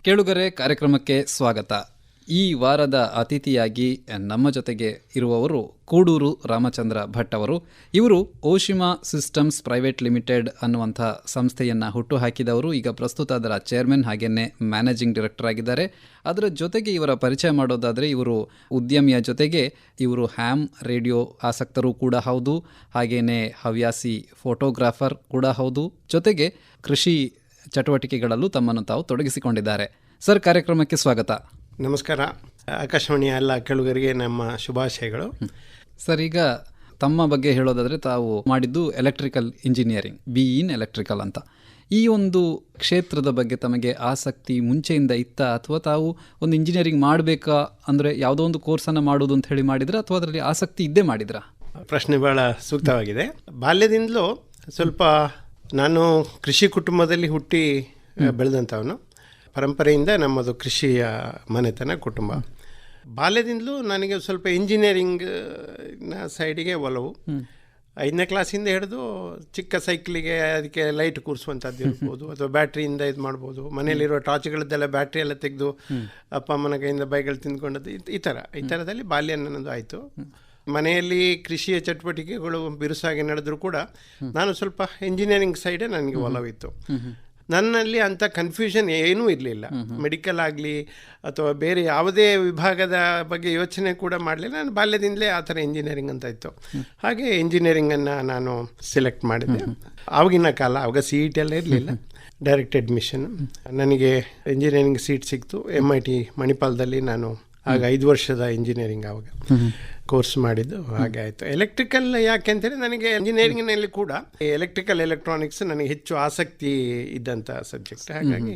ಕೇಳುಗರೆ, ಕಾರ್ಯಕ್ರಮಕ್ಕೆ ಸ್ವಾಗತ. ಈ ವಾರದ ಅತಿಥಿಯಾಗಿ ನಮ್ಮ ಜೊತೆಗೆ ಇರುವವರು ಕೂಡೂರು ರಾಮಚಂದ್ರ ಭಟ್ ಅವರು. ಇವರು ಓಶಿಮಾ ಸಿಸ್ಟಮ್ಸ್ ಪ್ರೈವೇಟ್ ಲಿಮಿಟೆಡ್ ಅನ್ನುವಂಥ ಸಂಸ್ಥೆಯನ್ನು ಹುಟ್ಟುಹಾಕಿದವರು. ಈಗ ಪ್ರಸ್ತುತ ಅದರ ಚೇರ್ಮನ್ ಹಾಗೆಯೇ ಮ್ಯಾನೇಜಿಂಗ್ ಡೈರೆಕ್ಟರ್ ಆಗಿದ್ದಾರೆ. ಅದರ ಜೊತೆಗೆ ಇವರ ಪರಿಚಯ ಮಾಡೋದಾದರೆ, ಇವರು ಉದ್ಯಮಿಯ ಜೊತೆಗೆ ಇವರು ಹ್ಯಾಮ್ ರೇಡಿಯೋ ಆಸಕ್ತರು ಕೂಡ ಹೌದು, ಹಾಗೆಯೇ ಹವ್ಯಾಸಿ ಫೋಟೋಗ್ರಾಫರ್ ಕೂಡ ಹೌದು, ಜೊತೆಗೆ ಕೃಷಿ ಚಟುವಟಿಕೆಗಳಲ್ಲೂ ತಮ್ಮನ್ನು ತಾವು ತೊಡಗಿಸಿಕೊಂಡಿದ್ದಾರೆ. ಸರ್, ಕಾರ್ಯಕ್ರಮಕ್ಕೆ ಸ್ವಾಗತ. ನಮಸ್ಕಾರ. ಆಕಾಶವಾಣಿಯ ಎಲ್ಲ ಕೇಳುಗರಿಗೆ ನಮ್ಮ ಶುಭಾಶಯಗಳು. ಸರ್, ಈಗ ತಮ್ಮ ಬಗ್ಗೆ ಹೇಳೋದಾದರೆ, ತಾವು ಮಾಡಿದ್ದು electrical engineering, BE in electrical ಅಂತ. ಈ ಒಂದು ಕ್ಷೇತ್ರದ ಬಗ್ಗೆ ತಮಗೆ ಆಸಕ್ತಿ ಮುಂಚೆಯಿಂದ ಇತ್ತ, ಅಥವಾ ತಾವು ಒಂದು ಇಂಜಿನಿಯರಿಂಗ್ ಮಾಡಬೇಕಾ ಅಂದರೆ ಯಾವುದೋ ಒಂದು ಕೋರ್ಸನ್ನು ಮಾಡೋದು ಅಂತ ಹೇಳಿ ಮಾಡಿದ್ರಾ, ಅಥವಾ ಅದರಲ್ಲಿ ಆಸಕ್ತಿ ಇದ್ದೇ ಮಾಡಿದ್ರಾ? ಪ್ರಶ್ನೆ ಭಾಳ ಸೂಕ್ತವಾಗಿದೆ. ಬಾಲ್ಯದಿಂದಲೂ ಸ್ವಲ್ಪ ನಾನು ಕೃಷಿ ಕುಟುಂಬದಲ್ಲಿ ಹುಟ್ಟಿ ಬೆಳೆದಂಥವನು. ಪರಂಪರೆಯಿಂದ ನಮ್ಮದು ಕೃಷಿಯ ಮನೆತನ ಕುಟುಂಬ. ಬಾಲ್ಯದಿಂದಲೂ ನನಗೆ ಸ್ವಲ್ಪ ಇಂಜಿನಿಯರಿಂಗ್ನ ಸೈಡಿಗೆ ಒಲವು. 5ನೇ ಕ್ಲಾಸಿಂದ ಹಿಡಿದು ಚಿಕ್ಕ ಸೈಕ್ಲಿಗೆ ಅದಕ್ಕೆ ಲೈಟ್ ಕೂರಿಸುವಂಥದ್ದು ಇರ್ಬೋದು, ಅಥವಾ ಬ್ಯಾಟ್ರಿಯಿಂದ ಇದು ಮಾಡ್ಬೋದು. ಮನೆಯಲ್ಲಿರೋ ಟಾರ್ಚ್ಗಳದ್ದೆಲ್ಲ ಬ್ಯಾಟ್ರಿ ಎಲ್ಲ ತೆಗೆದು ಅಪ್ಪ ಅಮ್ಮನ ಕೈಯಿಂದ ಬೈಗಳು ತಿಂದ್ಕೊಂಡದ್ದು ಈ ಥರದಲ್ಲಿ ಬಾಲ್ಯ ನನ್ನದು ಆಯಿತು. ಮನೆಯಲ್ಲಿ ಕೃಷಿಯ ಚಟುವಟಿಕೆಗಳು ಬಿರುಸಾಗಿ ನಡೆದರೂ ಕೂಡ ನಾನು ಸ್ವಲ್ಪ ಇಂಜಿನಿಯರಿಂಗ್ ಸೈಡೇ ನನಗೆ ಒಲವಿತ್ತು. ನನ್ನಲ್ಲಿ ಅಂಥ ಕನ್ಫ್ಯೂಷನ್ ಏನೂ ಇರಲಿಲ್ಲ. ಮೆಡಿಕಲ್ ಆಗಲಿ ಅಥವಾ ಬೇರೆ ಯಾವುದೇ ವಿಭಾಗದ ಬಗ್ಗೆ ಯೋಚನೆ ಕೂಡ ಮಾಡಲಿಲ್ಲ. ನಾನು ಬಾಲ್ಯದಿಂದಲೇ ಆ ಥರ ಇಂಜಿನಿಯರಿಂಗ್ ಅಂತ ಇತ್ತು. ಹಾಗೆ ಇಂಜಿನಿಯರಿಂಗನ್ನು ನಾನು ಸೆಲೆಕ್ಟ್ ಮಾಡಿದೆ. ಆವಾಗಿನ ಕಾಲ, ಆವಾಗ CET ಎಲ್ಲ ಇರಲಿಲ್ಲ, ಡೈರೆಕ್ಟ್ ಅಡ್ಮಿಷನ್. ನನಗೆ ಇಂಜಿನಿಯರಿಂಗ್ ಸೀಟ್ ಸಿಕ್ತು MIT ಮಣಿಪಾಲದಲ್ಲಿ. ನಾನು ಆಗ 5 ವರ್ಷದ ಇಂಜಿನಿಯರಿಂಗ್ ಆವಾಗ ಕೋರ್ಸ್ ಮಾಡಿದ್ದು. ಹಾಗೆ ಆಯಿತು. ಎಲೆಕ್ಟ್ರಿಕಲ್ ಯಾಕೆ ಅಂತೇಳಿ, ನನಗೆ ಇಂಜಿನಿಯರಿಂಗ್ನಲ್ಲಿ ಕೂಡ ಎಲೆಕ್ಟ್ರಿಕಲ್ ಎಲೆಕ್ಟ್ರಾನಿಕ್ಸ್ ನನಗೆ ಹೆಚ್ಚು ಆಸಕ್ತಿ ಇದ್ದಂಥ ಸಬ್ಜೆಕ್ಟ್. ಹಾಗಾಗಿ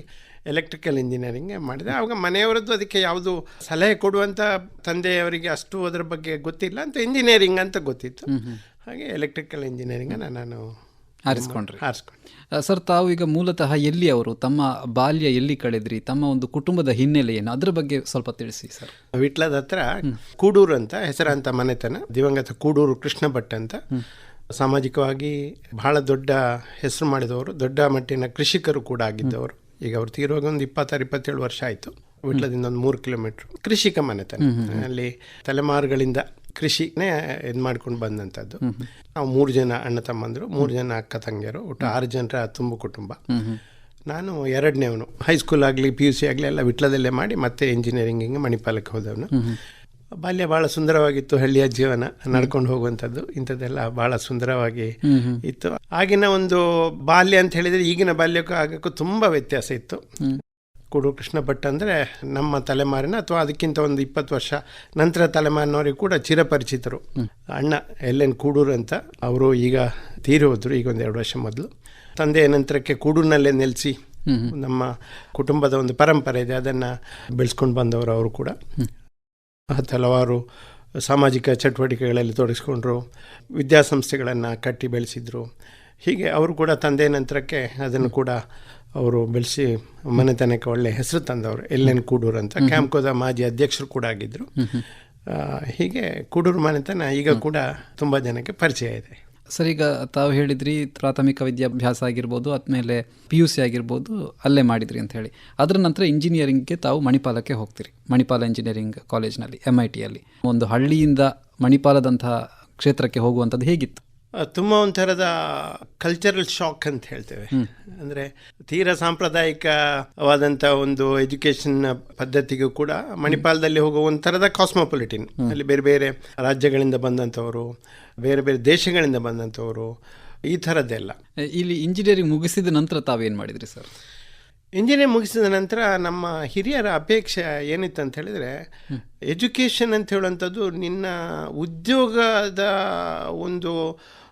ಎಲೆಕ್ಟ್ರಿಕಲ್ ಇಂಜಿನಿಯರಿಂಗ್ ಮಾಡಿದೆ. ಆವಾಗ ಮನೆಯವರದ್ದು ಅದಕ್ಕೆ ಯಾವುದು ಸಲಹೆ ಕೊಡುವಂಥ ತಂದೆಯವರಿಗೆ ಅಷ್ಟು ಅದರ ಬಗ್ಗೆ ಗೊತ್ತಿಲ್ಲ ಅಂತ, ಇಂಜಿನಿಯರಿಂಗ್ ಅಂತ ಗೊತ್ತಿತ್ತು. ಹಾಗೆ ಎಲೆಕ್ಟ್ರಿಕಲ್ ಇಂಜಿನಿಯರಿಂಗನ್ನು ನಾನು ಆರಿಸ್ಕೊಂಡ್ರಿ. ಸರ್, ತಾವು ಈಗ ಮೂಲತಃ ಎಲ್ಲಿ ಅವರು? ತಮ್ಮ ಬಾಲ್ಯ ಎಲ್ಲಿ ಕಳೆದ್ರಿ? ತಮ್ಮ ಒಂದು ಕುಟುಂಬದ ಹಿನ್ನೆಲೆ ಏನು, ಅದರ ಬಗ್ಗೆ ಸ್ವಲ್ಪ ತಿಳಿಸಿ ಸರ್. ವಿಟ್ಲದ ಹತ್ರ ಕೂಡೂರು ಅಂತ ಹೆಸರಾಂತ ಮನೆತನ, ದಿವಂಗತ ಕೂಡೂರು ಕೃಷ್ಣ ಭಟ್ ಅಂತ. ಸಾಮಾಜಿಕವಾಗಿ ಬಹಳ ದೊಡ್ಡ ಹೆಸರು ಮಾಡಿದವರು, ದೊಡ್ಡ ಮಟ್ಟಿನ ಕೃಷಿಕರು ಕೂಡ ಆಗಿದ್ದವರು. ಈಗ ಅವರು ತೀರುವಾಗ ಒಂದು 26-27 ವರ್ಷ ಆಯಿತು. ವಿಟ್ಲದಿಂದ ಒಂದು 3 ಕಿಲೋಮೀಟ್ರ್. ಕೃಷಿಕ ಮನೆತನ, ಅಲ್ಲಿ ತಲೆಮಾರುಗಳಿಂದ ಕೃಷಿನೇ ಇದು ಮಾಡ್ಕೊಂಡು ಬಂದಂಥದ್ದು. ನಾವು 3 ಜನ ಅಣ್ಣ ತಮ್ಮಂದರು, 3 ಜನ ಅಕ್ಕ ತಂಗಿಯರು, ಒಟ್ಟು 6 ಜನರ ತುಂಬು ಕುಟುಂಬ. ನಾನು 2ನೇವನು. ಹೈಸ್ಕೂಲ್ ಆಗಲಿ PUC ಆಗಲಿ ಎಲ್ಲ ವಿಟ್ಲದಲ್ಲೇ ಮಾಡಿ ಮತ್ತೆ ಇಂಜಿನಿಯರಿಂಗಿಗೆ ಮಣಿಪಾಲಕ್ಕೆ ಹೋದವನು. ಬಾಲ್ಯ ಭಾಳ ಸುಂದರವಾಗಿತ್ತು. ಹಳ್ಳಿಯ ಜೀವನ, ನಡ್ಕೊಂಡು ಹೋಗುವಂಥದ್ದು, ಇಂಥದ್ದೆಲ್ಲ ಭಾಳ ಸುಂದರವಾಗಿ ಇತ್ತು. ಆಗಿನ ಒಂದು ಬಾಲ್ಯ ಅಂತ ಹೇಳಿದರೆ ಈಗಿನ ಬಾಲ್ಯಕ್ಕೂ ಆಗಕ್ಕೂ ತುಂಬ ವ್ಯತ್ಯಾಸ ಇತ್ತು. ಕೂಡೂರು ಕೃಷ್ಣ ಭಟ್ ಅಂದರೆ ನಮ್ಮ ತಲೆಮಾರಿನ ಅಥವಾ ಅದಕ್ಕಿಂತ ಒಂದು 20 ವರ್ಷ ನಂತರ ತಲೆಮಾರಿನವರಿಗೆ ಕೂಡ ಚಿರಪರಿಚಿತರು. ಅಣ್ಣ LN ಕೂಡೂರು ಅಂತ, ಅವರು ಈಗ ತೀರಿ ಹೋದರು, ಈಗ ಒಂದು 2 ವರ್ಷ ಮೊದಲು. ತಂದೆಯ ನಂತರಕ್ಕೆ ಕೂಡೂರಿನಲ್ಲೇ ನೆಲೆಸಿ ನಮ್ಮ ಕುಟುಂಬದ ಒಂದು ಪರಂಪರೆ ಇದೆ, ಅದನ್ನು ಬೆಳೆಸ್ಕೊಂಡು ಬಂದವರು ಅವರು ಕೂಡ. ಹಲವಾರು ಸಾಮಾಜಿಕ ಚಟುವಟಿಕೆಗಳಲ್ಲಿ ತೊಡಗಿಸ್ಕೊಂಡ್ರು, ವಿದ್ಯಾಸಂಸ್ಥೆಗಳನ್ನು ಕಟ್ಟಿ ಬೆಳೆಸಿದ್ರು. ಹೀಗೆ ಅವರು ಕೂಡ ತಂದೆಯ ನಂತರಕ್ಕೆ ಅದನ್ನು ಕೂಡ ಅವರು ಬೆಳೆಸಿ ಮನೆತನಕ್ಕೆ ಒಳ್ಳೆ ಹೆಸರು ತಂದವರು. LN ಕೂಡೂರು ಅಂತ, ಕ್ಯಾಂಪ್ಕೋದ ಮಾಜಿ ಅಧ್ಯಕ್ಷರು ಕೂಡ ಆಗಿದ್ದರು. ಹೀಗೆ ಕೂಡೂರು ಮನೆತನ ಈಗ ಕೂಡ ತುಂಬ ಜನಕ್ಕೆ ಪರಿಚಯ ಇದೆ. ಸರ್, ಈಗ ತಾವು ಹೇಳಿದ್ರಿ ಪ್ರಾಥಮಿಕ ವಿದ್ಯಾಭ್ಯಾಸ ಆಗಿರ್ಬೋದು, ಆದಮೇಲೆ PUC ಆಗಿರ್ಬೋದು ಅಲ್ಲೇ ಮಾಡಿದ್ರಿ ಅಂತ ಹೇಳಿ. ಅದರ ನಂತರ ಇಂಜಿನಿಯರಿಂಗ್ಗೆ ತಾವು ಮಣಿಪಾಲಕ್ಕೆ ಹೋಗ್ತೀರಿ. ಮಣಿಪಾಲ ಇಂಜಿನಿಯರಿಂಗ್ ಕಾಲೇಜ್ನಲ್ಲಿ, MITಯಲ್ಲಿ. ಒಂದು ಹಳ್ಳಿಯಿಂದ ಮಣಿಪಾಲದಂತಹ ಕ್ಷೇತ್ರಕ್ಕೆ ಹೋಗುವಂಥದ್ದು ಹೇಗಿತ್ತು? ತುಂಬ ಒಂಥರದ ಕಲ್ಚರಲ್ ಶಾಕ್ ಅಂತ ಹೇಳ್ತೇವೆ. ಅಂದರೆ ತೀರಾ ಸಾಂಪ್ರದಾಯಿಕವಾದಂಥ ಒಂದು ಎಜುಕೇಷನ್ ಪದ್ಧತಿಗೂ ಕೂಡ ಮಣಿಪಾಲದಲ್ಲಿ ಹೋಗುವ ಒಂಥರದ ಕಾಸ್ಮೋಪಾಲಿಟಿನ್. ಅಲ್ಲಿ ಬೇರೆ ಬೇರೆ ರಾಜ್ಯಗಳಿಂದ ಬಂದಂಥವರು, ಬೇರೆ ಬೇರೆ ದೇಶಗಳಿಂದ ಬಂದಂಥವರು, ಈ ಥರದ್ದೆಲ್ಲ. ಇಲ್ಲಿ ಇಂಜಿನಿಯರಿಂಗ್ ಮುಗಿಸಿದ ನಂತರ ತಾವೇನು ಮಾಡಿದ್ರಿ ಸರ್? ಇಂಜಿನಿಯರಿಂಗ್ ಮುಗಿಸಿದ ನಂತರ ನಮ್ಮ ಹಿರಿಯರ ಅಪೇಕ್ಷೆ ಏನಿತ್ತು ಅಂತ ಹೇಳಿದರೆ, ಎಜುಕೇಷನ್ ಅಂತ ಹೇಳುವಂಥದ್ದು ನಿನ್ನ ಉದ್ಯೋಗದ ಒಂದು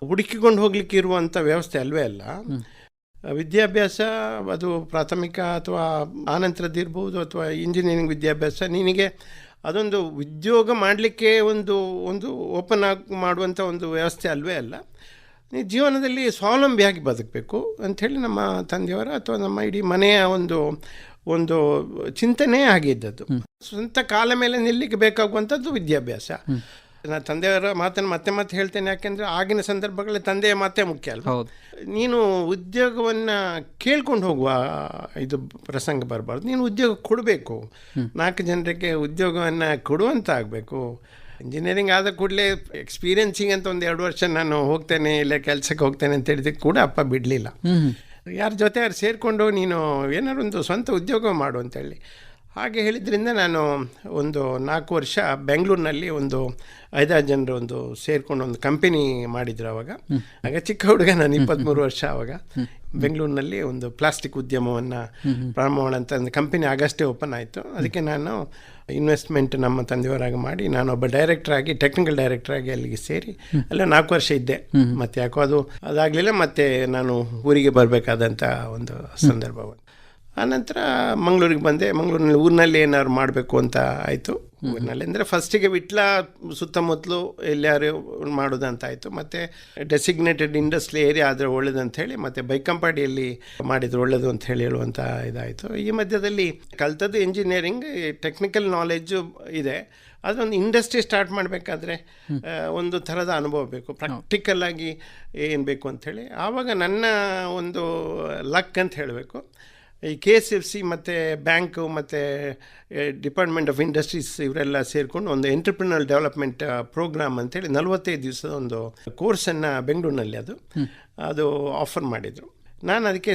ಹುಡುಕಿಕೊಂಡು ಹೋಗ್ಲಿಕ್ಕೆ ಇರುವಂಥ ವ್ಯವಸ್ಥೆ ಅಲ್ವೇ ಅಲ್ಲ. ವಿದ್ಯಾಭ್ಯಾಸ ಅದು ಪ್ರಾಥಮಿಕ ಅಥವಾ ಆನಂತರದ್ದು ಇರ್ಬೋದು, ಅಥವಾ ಇಂಜಿನಿಯರಿಂಗ್ ವಿದ್ಯಾಭ್ಯಾಸ, ನಿನಗೆ ಅದೊಂದು ಉದ್ಯೋಗ ಮಾಡಲಿಕ್ಕೆ ಒಂದು ಓಪನ್ ಆಗಿ ಮಾಡುವಂಥ ಒಂದು ವ್ಯವಸ್ಥೆ ಅಲ್ವೇ ಅಲ್ಲ. ನೀವು ಜೀವನದಲ್ಲಿ ಸ್ವಾವಲಂಬಿಯಾಗಿ ಬದುಕಬೇಕು ಅಂಥೇಳಿ ನಮ್ಮ ತಂದೆಯವರ ಅಥವಾ ನಮ್ಮ ಇಡೀ ಮನೆಯ ಒಂದು ಚಿಂತನೆ ಆಗಿದ್ದದ್ದು. ಸ್ವಂತ ಕಾಲ ಮೇಲೆ ನಿಲ್ಲಿಕ್ಕೆ ಬೇಕಾಗುವಂಥದ್ದು ವಿದ್ಯಾಭ್ಯಾಸ. ನಾನು ತಂದೆಯವರ ಮಾತನ್ನು ಮತ್ತೆ ಮತ್ತೆ ಹೇಳ್ತೇನೆ, ಯಾಕೆಂದರೆ ಆಗಿನ ಸಂದರ್ಭಗಳಲ್ಲಿ ತಂದೆಯ ಮಾತೇ ಮುಖ್ಯ ಅಲ್ವಾ. ಹೌದು. ನೀನು ಉದ್ಯೋಗವನ್ನು ಕೇಳ್ಕೊಂಡು ಹೋಗುವ ಇದು ಪ್ರಸಂಗ ಬರಬಾರ್ದು, ನೀನು ಉದ್ಯೋಗ ಕೊಡಬೇಕು, 4 ಜನರಿಗೆ ಉದ್ಯೋಗವನ್ನು ಕೊಡುವಂತ ಆಗಬೇಕು. ಇಂಜಿನಿಯರಿಂಗ್ ಆದ ಕೂಡಲೇ ಎಕ್ಸ್ಪೀರಿಯನ್ಸಿಂಗ್ ಅಂತ ಒಂದು 2 ವರ್ಷ ನಾನು ಹೋಗ್ತೇನೆ, ಇಲ್ಲ ಕೆಲಸಕ್ಕೆ ಹೋಗ್ತೇನೆ ಅಂತ ಹೇಳಿದ್ದಕ್ಕೆ ಕೂಡ ಅಪ್ಪ ಬಿಡಲಿಲ್ಲ. ಯಾರ ಜೊತೆ ಯಾರು ಸೇರಿಕೊಂಡು ನೀನು ಏನಾದ್ರು ಒಂದು ಸ್ವಂತ ಉದ್ಯೋಗ ಮಾಡು ಅಂತೇಳಿ ಹಾಗೆ ಹೇಳಿದ್ರಿಂದ ನಾನು ಒಂದು 4 ವರ್ಷ ಬೆಂಗಳೂರಿನಲ್ಲಿ ಒಂದು 5-6 ಜನರು ಒಂದು ಸೇರಿಕೊಂಡು ಒಂದು ಕಂಪನಿ ಮಾಡಿದ್ರು. ಆಗ ಚಿಕ್ಕ ಹುಡುಗ, ನಾನು 23 ವರ್ಷ. ಆವಾಗ ಬೆಂಗಳೂರಿನಲ್ಲಿ ಒಂದು ಪ್ಲಾಸ್ಟಿಕ್ ಉದ್ಯಮವನ್ನು ಪ್ರಾರಂಭ ಮಾಡೋಂಥ ಒಂದು ಕಂಪನಿ ಆಗಷ್ಟೇ ಓಪನ್ ಆಯಿತು. ಅದಕ್ಕೆ ನಾನು ಇನ್ವೆಸ್ಟ್ಮೆಂಟ್ ನಮ್ಮ ತಂದೆಯವರಾಗಿ ಮಾಡಿ ನಾನೊಬ್ಬ ಡೈರೆಕ್ಟ್ರಾಗಿ, ಟೆಕ್ನಿಕಲ್ ಡೈರೆಕ್ಟ್ರಾಗಿ ಅಲ್ಲಿಗೆ ಸೇರಿ ಅಲ್ಲ 4 ವರ್ಷ ಇದ್ದೆ. ಮತ್ತು ಯಾಕೋ ಅದಾಗಲಿಲ್ಲ, ಮತ್ತು ನಾನು ಊರಿಗೆ ಬರಬೇಕಾದಂಥ ಒಂದು ಸಂದರ್ಭ. ಆನಂತರ ಮಂಗಳೂರಿಗೆ ಬಂದೆ. ಮಂಗಳೂರಿನಲ್ಲಿ ಊರಿನಲ್ಲಿ ಏನಾದ್ರು ಮಾಡಬೇಕು ಅಂತ ಆಯಿತು. ಊರಿನಲ್ಲಿ ಅಂದರೆ ಫಸ್ಟಿಗೆ ವಿಟ್ಲ ಸುತ್ತಮುತ್ತಲು ಎಲ್ಲಾರು ಮಾಡೋದಂತ ಆಯಿತು. ಮತ್ತು ಡೆಸಿಗ್ನೇಟೆಡ್ ಇಂಡಸ್ಟ್ರಿ ಏರಿಯಾ ಆದರೆ ಒಳ್ಳೇದಂತ ಹೇಳಿ, ಮತ್ತು ಬೈಕಂಪಾಡಿಯಲ್ಲಿ ಮಾಡಿದ್ರು ಒಳ್ಳೇದು ಅಂತ ಹೇಳುವಂಥ ಇದಾಯಿತು. ಈ ಮಧ್ಯದಲ್ಲಿ ಕಲ್ತದ್ದು ಇಂಜಿನಿಯರಿಂಗ್, ಟೆಕ್ನಿಕಲ್ ನಾಲೆಡ್ಜು ಇದೆ. ಅದೊಂದು ಇಂಡಸ್ಟ್ರಿ ಸ್ಟಾರ್ಟ್ ಮಾಡಬೇಕಾದ್ರೆ ಒಂದು ಥರದ ಅನುಭವ ಬೇಕು, ಪ್ರಾಕ್ಟಿಕಲ್ಲಾಗಿ ಏನು ಬೇಕು ಅಂಥೇಳಿ. ಆವಾಗ ನನ್ನ ಒಂದು ಲಕ್ ಅಂತ ಹೇಳಬೇಕು, ಈ KSFC ಮತ್ತು ಬ್ಯಾಂಕು ಮತ್ತು ಡಿಪಾರ್ಟ್ಮೆಂಟ್ ಆಫ್ ಇಂಡಸ್ಟ್ರೀಸ್ ಇವರೆಲ್ಲ ಸೇರಿಕೊಂಡು ಒಂದು ಎಂಟರ್ಪ್ರಿನರ್ ಡೆವಲಪ್ಮೆಂಟ್ ಪ್ರೋಗ್ರಾಮ್ ಅಂತೇಳಿ 45 ದಿವಸದ ಒಂದು ಕೋರ್ಸನ್ನು ಬೆಂಗಳೂರಿನಲ್ಲಿ ಅದು ಆಫರ್ ಮಾಡಿದರು. ನಾನು ಅದಕ್ಕೆ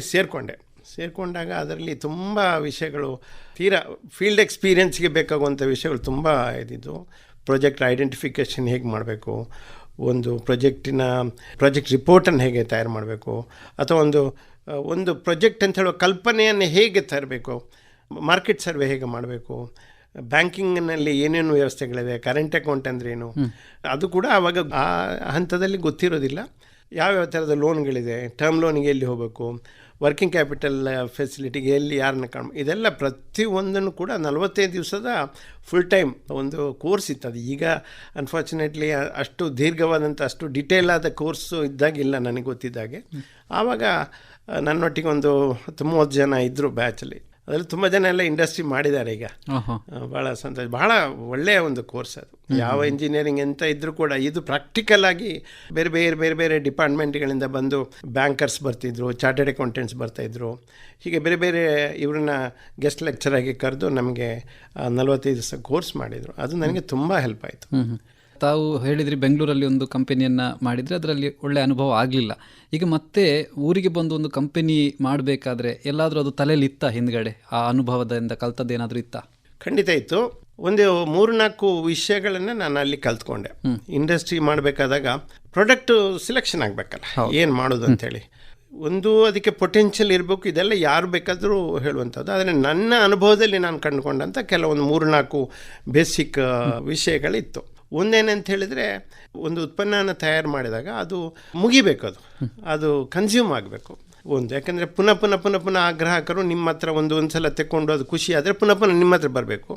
ಸೇರಿಕೊಂಡಾಗ ಅದರಲ್ಲಿ ತುಂಬ ವಿಷಯಗಳು, ತೀರಾ ಫೀಲ್ಡ್ ಎಕ್ಸ್ಪೀರಿಯನ್ಸ್ಗೆ ಬೇಕಾಗುವಂಥ ವಿಷಯಗಳು ತುಂಬ ಇದ್ದಿದ್ದು. ಪ್ರಾಜೆಕ್ಟ್ ಐಡೆಂಟಿಫಿಕೇಷನ್ ಹೇಗೆ ಮಾಡಬೇಕು, ಒಂದು ಪ್ರಾಜೆಕ್ಟ್ ರಿಪೋರ್ಟನ್ನು ಹೇಗೆ ತಯಾರು ಮಾಡಬೇಕು, ಅಥವಾ ಒಂದು ಪ್ರಾಜೆಕ್ಟ್ ಅಂತ ಹೇಳೋ ಕಲ್ಪನೆಯನ್ನು ಹೇಗೆ ತರಬೇಕು, ಮಾರ್ಕೆಟ್ ಸರ್ವೆ ಹೇಗೆ ಮಾಡಬೇಕು, ಬ್ಯಾಂಕಿಂಗ್ನಲ್ಲಿ ಏನೇನು ವ್ಯವಸ್ಥೆಗಳಿದೆ, ಕರೆಂಟ್ ಅಕೌಂಟ್ ಅಂದ್ರೇನು, ಅದು ಕೂಡ ಆವಾಗ ಆ ಹಂತದಲ್ಲಿ ಗೊತ್ತಿರೋದಿಲ್ಲ. ಯಾವ್ಯಾವ ಥರದ ಲೋನ್ಗಳಿದೆ, ಟರ್ಮ್ ಲೋನಿಗೆ ಎಲ್ಲಿ ಹೋಗಬೇಕು, ವರ್ಕಿಂಗ್ ಕ್ಯಾಪಿಟಲ್ ಫೆಸಿಲಿಟಿಗೆ ಎಲ್ಲಿ ಯಾರನ್ನ ಇದೆಲ್ಲ ಪ್ರತಿಯೊಂದನ್ನು ಕೂಡ 45 ದಿವಸದ ಫುಲ್ ಟೈಮ್ ಒಂದು ಕೋರ್ಸ್ ಇತ್ತು. ಅದು ಈಗ ಅನ್ಫಾರ್ಚುನೇಟ್ಲಿ ಅಷ್ಟು ದೀರ್ಘವಾದಂಥ ಅಷ್ಟು ಡಿಟೇಲ್ ಆದ ಕೋರ್ಸು ಇದ್ದಾಗಿಲ್ಲ ನನಗೆ ಗೊತ್ತಿದ್ದಾಗೆ. ಆವಾಗ ನನ್ನೊಟ್ಟಿಗೆ ಒಂದು 30 ಜನ ಇದ್ದರು ಬ್ಯಾಚಲ್ಲಿ. ಅದರಲ್ಲಿ ತುಂಬ ಜನ ಎಲ್ಲ ಇಂಡಸ್ಟ್ರಿ ಮಾಡಿದ್ದಾರೆ ಈಗ. ಭಾಳ ಸಂತೋಷ, ಭಾಳ ಒಳ್ಳೆಯ ಒಂದು ಕೋರ್ಸ್ ಅದು. ಯಾವ ಇಂಜಿನಿಯರಿಂಗ್ ಎಂತ ಇದ್ದರೂ ಕೂಡ ಇದು ಪ್ರಾಕ್ಟಿಕಲ್ ಆಗಿ ಬೇರೆ ಡಿಪಾರ್ಟ್ಮೆಂಟ್ಗಳಿಂದ ಬಂದು ಬ್ಯಾಂಕರ್ಸ್ ಬರ್ತಿದ್ರು, ಚಾರ್ಟೆಡ್ ಅಕೌಂಟೆಂಟ್ಸ್ ಬರ್ತಾಯಿದ್ರು. ಹೀಗೆ ಬೇರೆ ಇವ್ರನ್ನ ಗೆಸ್ಟ್ ಲೆಕ್ಚರ್ ಆಗಿ ಕರೆದು ನಮಗೆ 45 ದಿವಸ ಕೋರ್ಸ್ ಮಾಡಿದರು. ಅದು ನನಗೆ ತುಂಬ ಹೆಲ್ಪ್ ಆಯಿತು. ತಾವು ಹೇಳಿದ್ರಿ ಬೆಂಗಳೂರಲ್ಲಿ ಒಂದು ಕಂಪನಿಯನ್ನು ಮಾಡಿದರೆ ಅದರಲ್ಲಿ ಒಳ್ಳೆ ಅನುಭವ ಆಗಲಿಲ್ಲ. ಈಗ ಮತ್ತೆ ಊರಿಗೆ ಬಂದು ಒಂದು ಕಂಪನಿ ಮಾಡಬೇಕಾದ್ರೆ ಎಲ್ಲಾದರೂ ಅದು ತಲೆಯಲ್ಲಿ ಇತ್ತಾ ಹಿಂದ್ಗಡೆ, ಆ ಅನುಭವದಿಂದ ಕಲ್ತದ್ದೇನಾದರೂ ಇತ್ತಾ? ಖಂಡಿತ ಇತ್ತು. ಒಂದು 3-4 ವಿಷಯಗಳನ್ನು ನಾನು ಅಲ್ಲಿ ಕಲ್ತ್ಕೊಂಡೆ. ಇಂಡಸ್ಟ್ರಿ ಮಾಡಬೇಕಾದಾಗ ಪ್ರಾಡಕ್ಟ್ ಸಿಲೆಕ್ಷನ್ ಆಗಬೇಕಲ್ಲ, ಏನು ಮಾಡೋದು ಅಂಥೇಳಿ. ಒಂದು ಅದಕ್ಕೆ ಪೊಟೆನ್ಷಿಯಲ್ ಇರಬೇಕು, ಇದೆಲ್ಲ ಯಾರು ಬೇಕಾದರೂ ಹೇಳುವಂಥದ್ದು. ಆದರೆ ನನ್ನ ಅನುಭವದಲ್ಲಿ ನಾನು ಕಂಡುಕೊಂಡಂಥ ಕೆಲವೊಂದು 3-4 ಬೇಸಿಕ್ ವಿಷಯಗಳಿತ್ತು. ಒಂದೇನಂತ ಹೇಳಿದರೆ, ಒಂದು ಉತ್ಪನ್ನನ ತಯಾರು ಮಾಡಿದಾಗ ಅದು ಮುಗಿಬೇಕು, ಅದು ಕನ್ಸ್ಯೂಮ್ ಆಗಬೇಕು. ಯಾಕೆಂದರೆ ಪುನಃ ಆ ಗ್ರಾಹಕರು ನಿಮ್ಮ ಹತ್ರ ಒಂದು ಸಲ ತೆಕ್ಕೊಂಡು ಅದು ಖುಷಿ ಆದರೆ ಪುನಃ ನಿಮ್ಮ ಹತ್ರ ಬರಬೇಕು.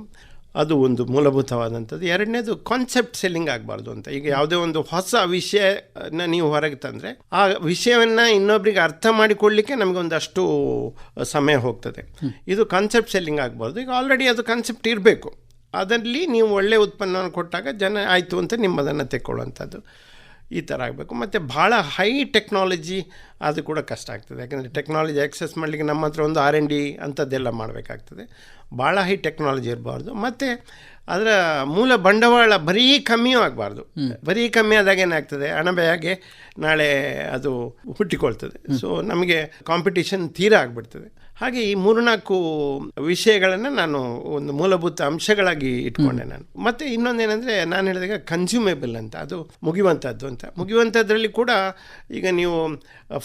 ಅದು ಒಂದು ಮೂಲಭೂತವಾದಂಥದ್ದು. ಎರಡನೇದು ಕಾನ್ಸೆಪ್ಟ್ ಸೆಲ್ಲಿಂಗ್ ಆಗಬಾರ್ದು ಅಂತ. ಈಗ ಯಾವುದೇ ಒಂದು ಹೊಸ ವಿಷಯನ ನೀವು ಹೊರಗೆ ತಂದರೆ ಆ ವಿಷಯವನ್ನು ಇನ್ನೊಬ್ರಿಗೆ ಅರ್ಥ ಮಾಡಿಕೊಳ್ಳಲಿಕ್ಕೆ ನಮಗೆ ಒಂದಷ್ಟು ಸಮಯ ಹೋಗ್ತದೆ. ಇದು ಕಾನ್ಸೆಪ್ಟ್ ಸೆಲ್ಲಿಂಗ್ ಆಗಬಾರ್ದು. ಈಗ ಆಲ್ರೆಡಿ ಅದು ಕಾನ್ಸೆಪ್ಟ್ ಇರಬೇಕು, ಅದರಲ್ಲಿ ನೀವು ಒಳ್ಳೆಯ ಉತ್ಪನ್ನವನ್ನು ಕೊಟ್ಟಾಗ ಜನ ಆಯಿತು ಅಂತ ನಿಮ್ಮದನ್ನು ತೆಕ್ಕೊಳ್ಳುವಂಥದ್ದು ಈ ಥರ ಆಗಬೇಕು. ಮತ್ತು ಭಾಳ ಹೈ ಟೆಕ್ನಾಲಜಿ ಅದು ಕೂಡ ಕಷ್ಟ ಆಗ್ತದೆ. ಯಾಕೆಂದರೆ ಟೆಕ್ನಾಲಜಿ ಆಕ್ಸೆಸ್ ಮಾಡಲಿಕ್ಕೆ ನಮ್ಮ ಹತ್ರ ಒಂದು R&D ಅಂಥದ್ದೆಲ್ಲ ಮಾಡಬೇಕಾಗ್ತದೆ. ಭಾಳ ಹೈ ಟೆಕ್ನಾಲಜಿ ಇರಬಾರ್ದು. ಮತ್ತು ಅದರ ಮೂಲ ಬಂಡವಾಳ ಬರೀ ಕಮ್ಮಿಯೂ ಆಗಬಾರ್ದು. ಬರೀ ಕಮ್ಮಿ ಆದಾಗ ಏನಾಗ್ತದೆ, ಹಣಬೆಯಾಗೆ ನಾಳೆ ಅದು ಹುಟ್ಟಿಕೊಳ್ತದೆ. ಸೊ ನಮಗೆ ಕಾಂಪಿಟೇಷನ್ ತೀರಾ ಆಗಿಬಿಡ್ತದೆ. ಹಾಗೆ ಈ 3-4 ವಿಷಯಗಳನ್ನು ನಾನು ಒಂದು ಮೂಲಭೂತ ಅಂಶಗಳಾಗಿ ಇಟ್ಕೊಂಡೆ ನಾನು. ಮತ್ತು ಇನ್ನೊಂದೇನೆಂದರೆ, ನಾನು ಹೇಳಿದಾಗ ಕನ್ಸ್ಯೂಮೇಬಲ್ ಅಂತ, ಅದು ಮುಗಿಯುವಂಥದ್ದು ಅಂತ. ಮುಗಿಯುವಂಥದ್ರಲ್ಲಿ ಕೂಡ ಈಗ ನೀವು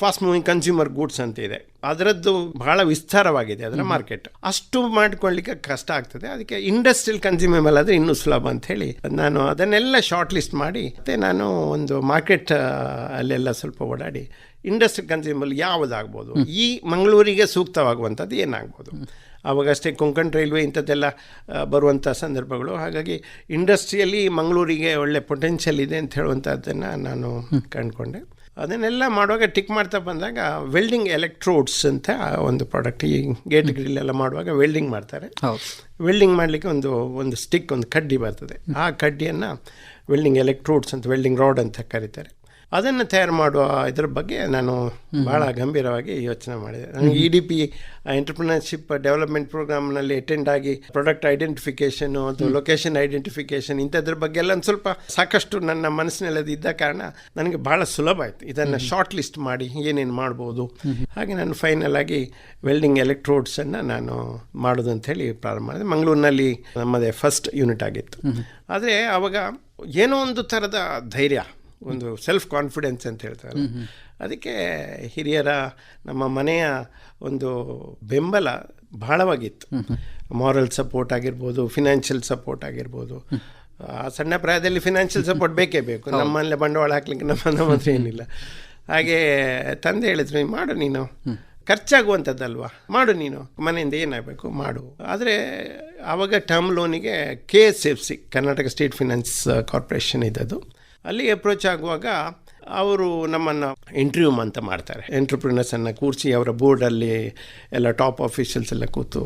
ಫಾಸ್ಟ್ ಮೂವಿಂಗ್ ಕನ್ಸ್ಯೂಮರ್ ಗೂಡ್ಸ್ ಅಂತ ಇದೆ, ಅದರದ್ದು ಬಹಳ ವಿಸ್ತಾರವಾಗಿದೆ ಅದರ ಮಾರ್ಕೆಟ್. ಅಷ್ಟು ಮಾಡ್ಕೊಳ್ಳಿಕ್ಕೆ ಕಷ್ಟ ಆಗ್ತದೆ. ಅದಕ್ಕೆ ಇಂಡಸ್ಟ್ರಿಯಲ್ ಕನ್ಸ್ಯೂಮೇಬಲ್ ಆದರೆ ಇನ್ನೂ ಸುಲಭ ಅಂಥೇಳಿ ನಾನು ಅದನ್ನೆಲ್ಲ ಶಾರ್ಟ್ ಲಿಸ್ಟ್ ಮಾಡಿ, ಮತ್ತು ನಾನು ಒಂದು ಮಾರ್ಕೆಟ್ ಅಲ್ಲೆಲ್ಲ ಸ್ವಲ್ಪ ಓಡಾಡಿ ಇಂಡಸ್ಟ್ರಿ ಕನ್ಸ್ಯೂಮಬಲ್ ಯಾವುದಾಗ್ಬೋದು, ಈ ಮಂಗಳೂರಿಗೆ ಸೂಕ್ತವಾಗುವಂಥದ್ದು ಏನಾಗ್ಬೋದು. ಆವಾಗಷ್ಟೇ ಕೊಂಕಣ್ ರೈಲ್ವೆ ಇಂಥದ್ದೆಲ್ಲ ಬರುವಂಥ ಸಂದರ್ಭಗಳು. ಹಾಗಾಗಿ ಇಂಡಸ್ಟ್ರಿಯಲ್ಲಿ ಮಂಗಳೂರಿಗೆ ಒಳ್ಳೆ ಪೊಟೆನ್ಷಿಯಲ್ ಇದೆ ಅಂತ ಹೇಳುವಂಥದ್ದನ್ನು ನಾನು ಕಂಡುಕೊಂಡೆ. ಅದನ್ನೆಲ್ಲ ಮಾಡುವಾಗ ಟಿಕ್ ಮಾಡ್ತಾ ಬಂದಾಗ ವೆಲ್ಡಿಂಗ್ ಎಲೆಕ್ಟ್ರೋಡ್ಸ್ ಅಂತ ಒಂದು ಪ್ರಾಡಕ್ಟ್, ಈ ಗೇಟ್ ಗ್ರಿಲ್ ಎಲ್ಲ ಮಾಡುವಾಗ ವೆಲ್ಡಿಂಗ್ ಮಾಡ್ತಾರೆ. ವೆಲ್ಡಿಂಗ್ ಮಾಡಲಿಕ್ಕೆ ಒಂದು ಸ್ಟಿಕ್, ಒಂದು ಕಡ್ಡಿ ಬರ್ತದೆ. ಆ ಕಡ್ಡಿಯನ್ನು ವೆಲ್ಡಿಂಗ್ ಎಲೆಕ್ಟ್ರೋಡ್ಸ್ ಅಂತ, ವೆಲ್ಡಿಂಗ್ ರಾಡ್ ಅಂತ ಕರೀತಾರೆ. ಅದನ್ನು ತಯಾರು ಮಾಡುವ ಇದರ ಬಗ್ಗೆ ನಾನು ಭಾಳ ಗಂಭೀರವಾಗಿ ಯೋಚನೆ ಮಾಡಿದೆ. ನನಗೆ EDP ಎಂಟರ್ಪ್ರಿನರ್ಶಿಪ್ ಡೆವಲಪ್ಮೆಂಟ್ ಪ್ರೋಗ್ರಾಮ್ನಲ್ಲಿ ಅಟೆಂಡ್ ಆಗಿ ಪ್ರಾಡಕ್ಟ್ ಐಡೆಂಟಿಫಿಕೇಷನು ಅಥವಾ ಲೊಕೇಶನ್ ಐಡೆಂಟಿಫಿಕೇಷನ್ ಇಂಥದ್ರ ಬಗ್ಗೆ ಎಲ್ಲ ಒಂದು ಸ್ವಲ್ಪ ಸಾಕಷ್ಟು ನನ್ನ ಮನಸ್ಸಿನಲ್ಲಿ ಅದು ಇದ್ದ ಕಾರಣ ನನಗೆ ಭಾಳ ಸುಲಭ ಆಯಿತು ಇದನ್ನು ಶಾರ್ಟ್ ಲಿಸ್ಟ್ ಮಾಡಿ ಏನೇನು ಮಾಡ್ಬೋದು. ಹಾಗೆ ನಾನು ಫೈನಲ್ ಆಗಿ ವೆಲ್ಡಿಂಗ್ ಎಲೆಕ್ಟ್ರೋಡ್ಸನ್ನು ನಾನು ಮಾಡೋದು ಅಂಥೇಳಿ ಪ್ರಾರಂಭ ಮಾಡಿದೆ. ಮಂಗಳೂರಿನಲ್ಲಿ ನಮ್ಮದೇ ಫಸ್ಟ್ ಯೂನಿಟ್ ಆಗಿತ್ತು. ಆದರೆ ಆವಾಗ ಏನೋ ಒಂದು ಥರದ ಧೈರ್ಯ, ಒಂದು ಸೆಲ್ಫ್ ಕಾನ್ಫಿಡೆನ್ಸ್ ಅಂತ ಹೇಳ್ತಾರೆ, ಅದಕ್ಕೆ ಹಿರಿಯರ, ನಮ್ಮ ಮನೆಯ ಒಂದು ಬೆಂಬಲ ಬಹಳವಾಗಿತ್ತು. ಮಾರಲ್ ಸಪೋರ್ಟ್ ಆಗಿರ್ಬೋದು, ಫಿನಾನ್ಷಿಯಲ್ ಸಪೋರ್ಟ್ ಆಗಿರ್ಬೋದು. ಆ ಸಣ್ಣ ಪ್ರಾಯದಲ್ಲಿ ಫಿನಾನ್ಷಿಯಲ್ ಸಪೋರ್ಟ್ ಬೇಕೇ ಬೇಕು. ನಮ್ಮಲ್ಲೇ ಬಂಡವಾಳ ಹಾಕ್ಲಿಕ್ಕೆ ನಮ್ಮ ಹತ್ರ ಏನಿಲ್ಲ. ಹಾಗೆ ತಂದೆ ಹೇಳಿದ್ರು, ಮಾಡು ನೀನು, ಖರ್ಚಾಗುವಂಥದ್ದಲ್ವಾ, ಮಾಡು ನೀನು, ಮನೆಯಿಂದ ಏನಾಗಬೇಕು ಮಾಡು. ಆದರೆ ಆವಾಗ ಟರ್ಮ್ ಲೋನಿಗೆ KSFC, Karnataka state finance corporation ಇದ್ದದ್ದು, ಅಲ್ಲಿ ಅಪ್ರೋಚ್ ಆಗುವಾಗ ಅವರು ನಮ್ಮನ್ನು ಇಂಟರ್ವ್ಯೂ ಅಂತ ಮಾಡ್ತಾರೆ. ಎಂಟ್ರಪ್ರಿನರ್ಸನ್ನು ಕೂರಿಸಿ ಅವರ ಬೋರ್ಡಲ್ಲಿ ಎಲ್ಲ ಟಾಪ್ ಆಫೀಷಿಯಲ್ಸ್ ಎಲ್ಲ ಕೂತು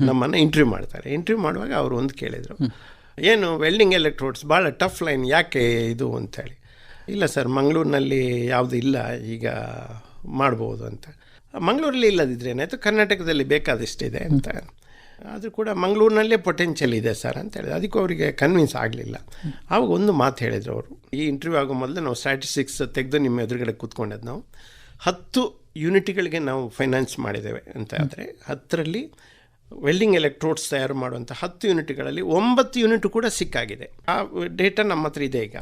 ನಮ್ಮನ್ನು ಇಂಟರ್ವ್ಯೂ ಮಾಡ್ತಾರೆ. ಇಂಟರ್ವ್ಯೂ ಮಾಡುವಾಗ ಅವರು ಒಂದು ಕೇಳಿದರು, ಏನು ವೆಲ್ಡಿಂಗ್ ಎಲೆಕ್ಟ್ರೋಡ್ಸ್ ಭಾಳ ಟಫ್ ಲೈನ್, ಯಾಕೆ ಇದು ಅಂಥೇಳಿ. ಇಲ್ಲ ಸರ್, ಮಂಗಳೂರಿನಲ್ಲಿ ಯಾವುದು ಇಲ್ಲ, ಈಗ ಮಾಡ್ಬೋದು ಅಂತ. ಮಂಗಳೂರಲ್ಲಿ ಇಲ್ಲದಿದ್ದರೆ ಏನಾಯಿತು, ಕರ್ನಾಟಕದಲ್ಲಿ ಬೇಕಾದಷ್ಟಿದೆ ಅಂತ. ಆದರೂ ಕೂಡ ಮಂಗಳೂರಿನಲ್ಲೇ ಪೊಟೆನ್ಷಿಯಲ್ ಇದೆ ಸರ್ ಅಂತ ಹೇಳಿದೆ. ಅದಕ್ಕೂ ಅವರಿಗೆ ಕನ್ವಿನ್ಸ್ ಆಗಲಿಲ್ಲ. ಆವಾಗ ಒಂದು ಮಾತು ಹೇಳಿದರು ಅವರು, ಈ ಇಂಟರ್ವ್ಯೂ ಆಗೋ ಮೊದಲು ನಾವು ಸ್ಟ್ಯಾಟಿಸ್ಟಿಕ್ಸ್ ತೆಗೆದು ನಿಮ್ಮ ಎದುರುಗಡೆ ಕೂತ್ಕೊಂಡದ್ದು, ನಾವು 10 ಯೂನಿಟ್ಗಳಿಗೆ ನಾವು ಫೈನಾನ್ಸ್ ಮಾಡಿದ್ದೇವೆ ಅಂತ. ಆದರೆ 10ರಲ್ಲಿ ವೆಲ್ಡಿಂಗ್ ಎಲೆಕ್ಟ್ರೋಡ್ಸ್ ತಯಾರು ಮಾಡುವಂಥ 10 ಯೂನಿಟ್ಗಳಲ್ಲಿ 9 ಯೂನಿಟ್ ಕೂಡ ಸಿಕ್ಕಾಗಿದೆ. ಆ ಡೇಟಾ ನಮ್ಮ ಹತ್ರ ಇದೆ. ಈಗ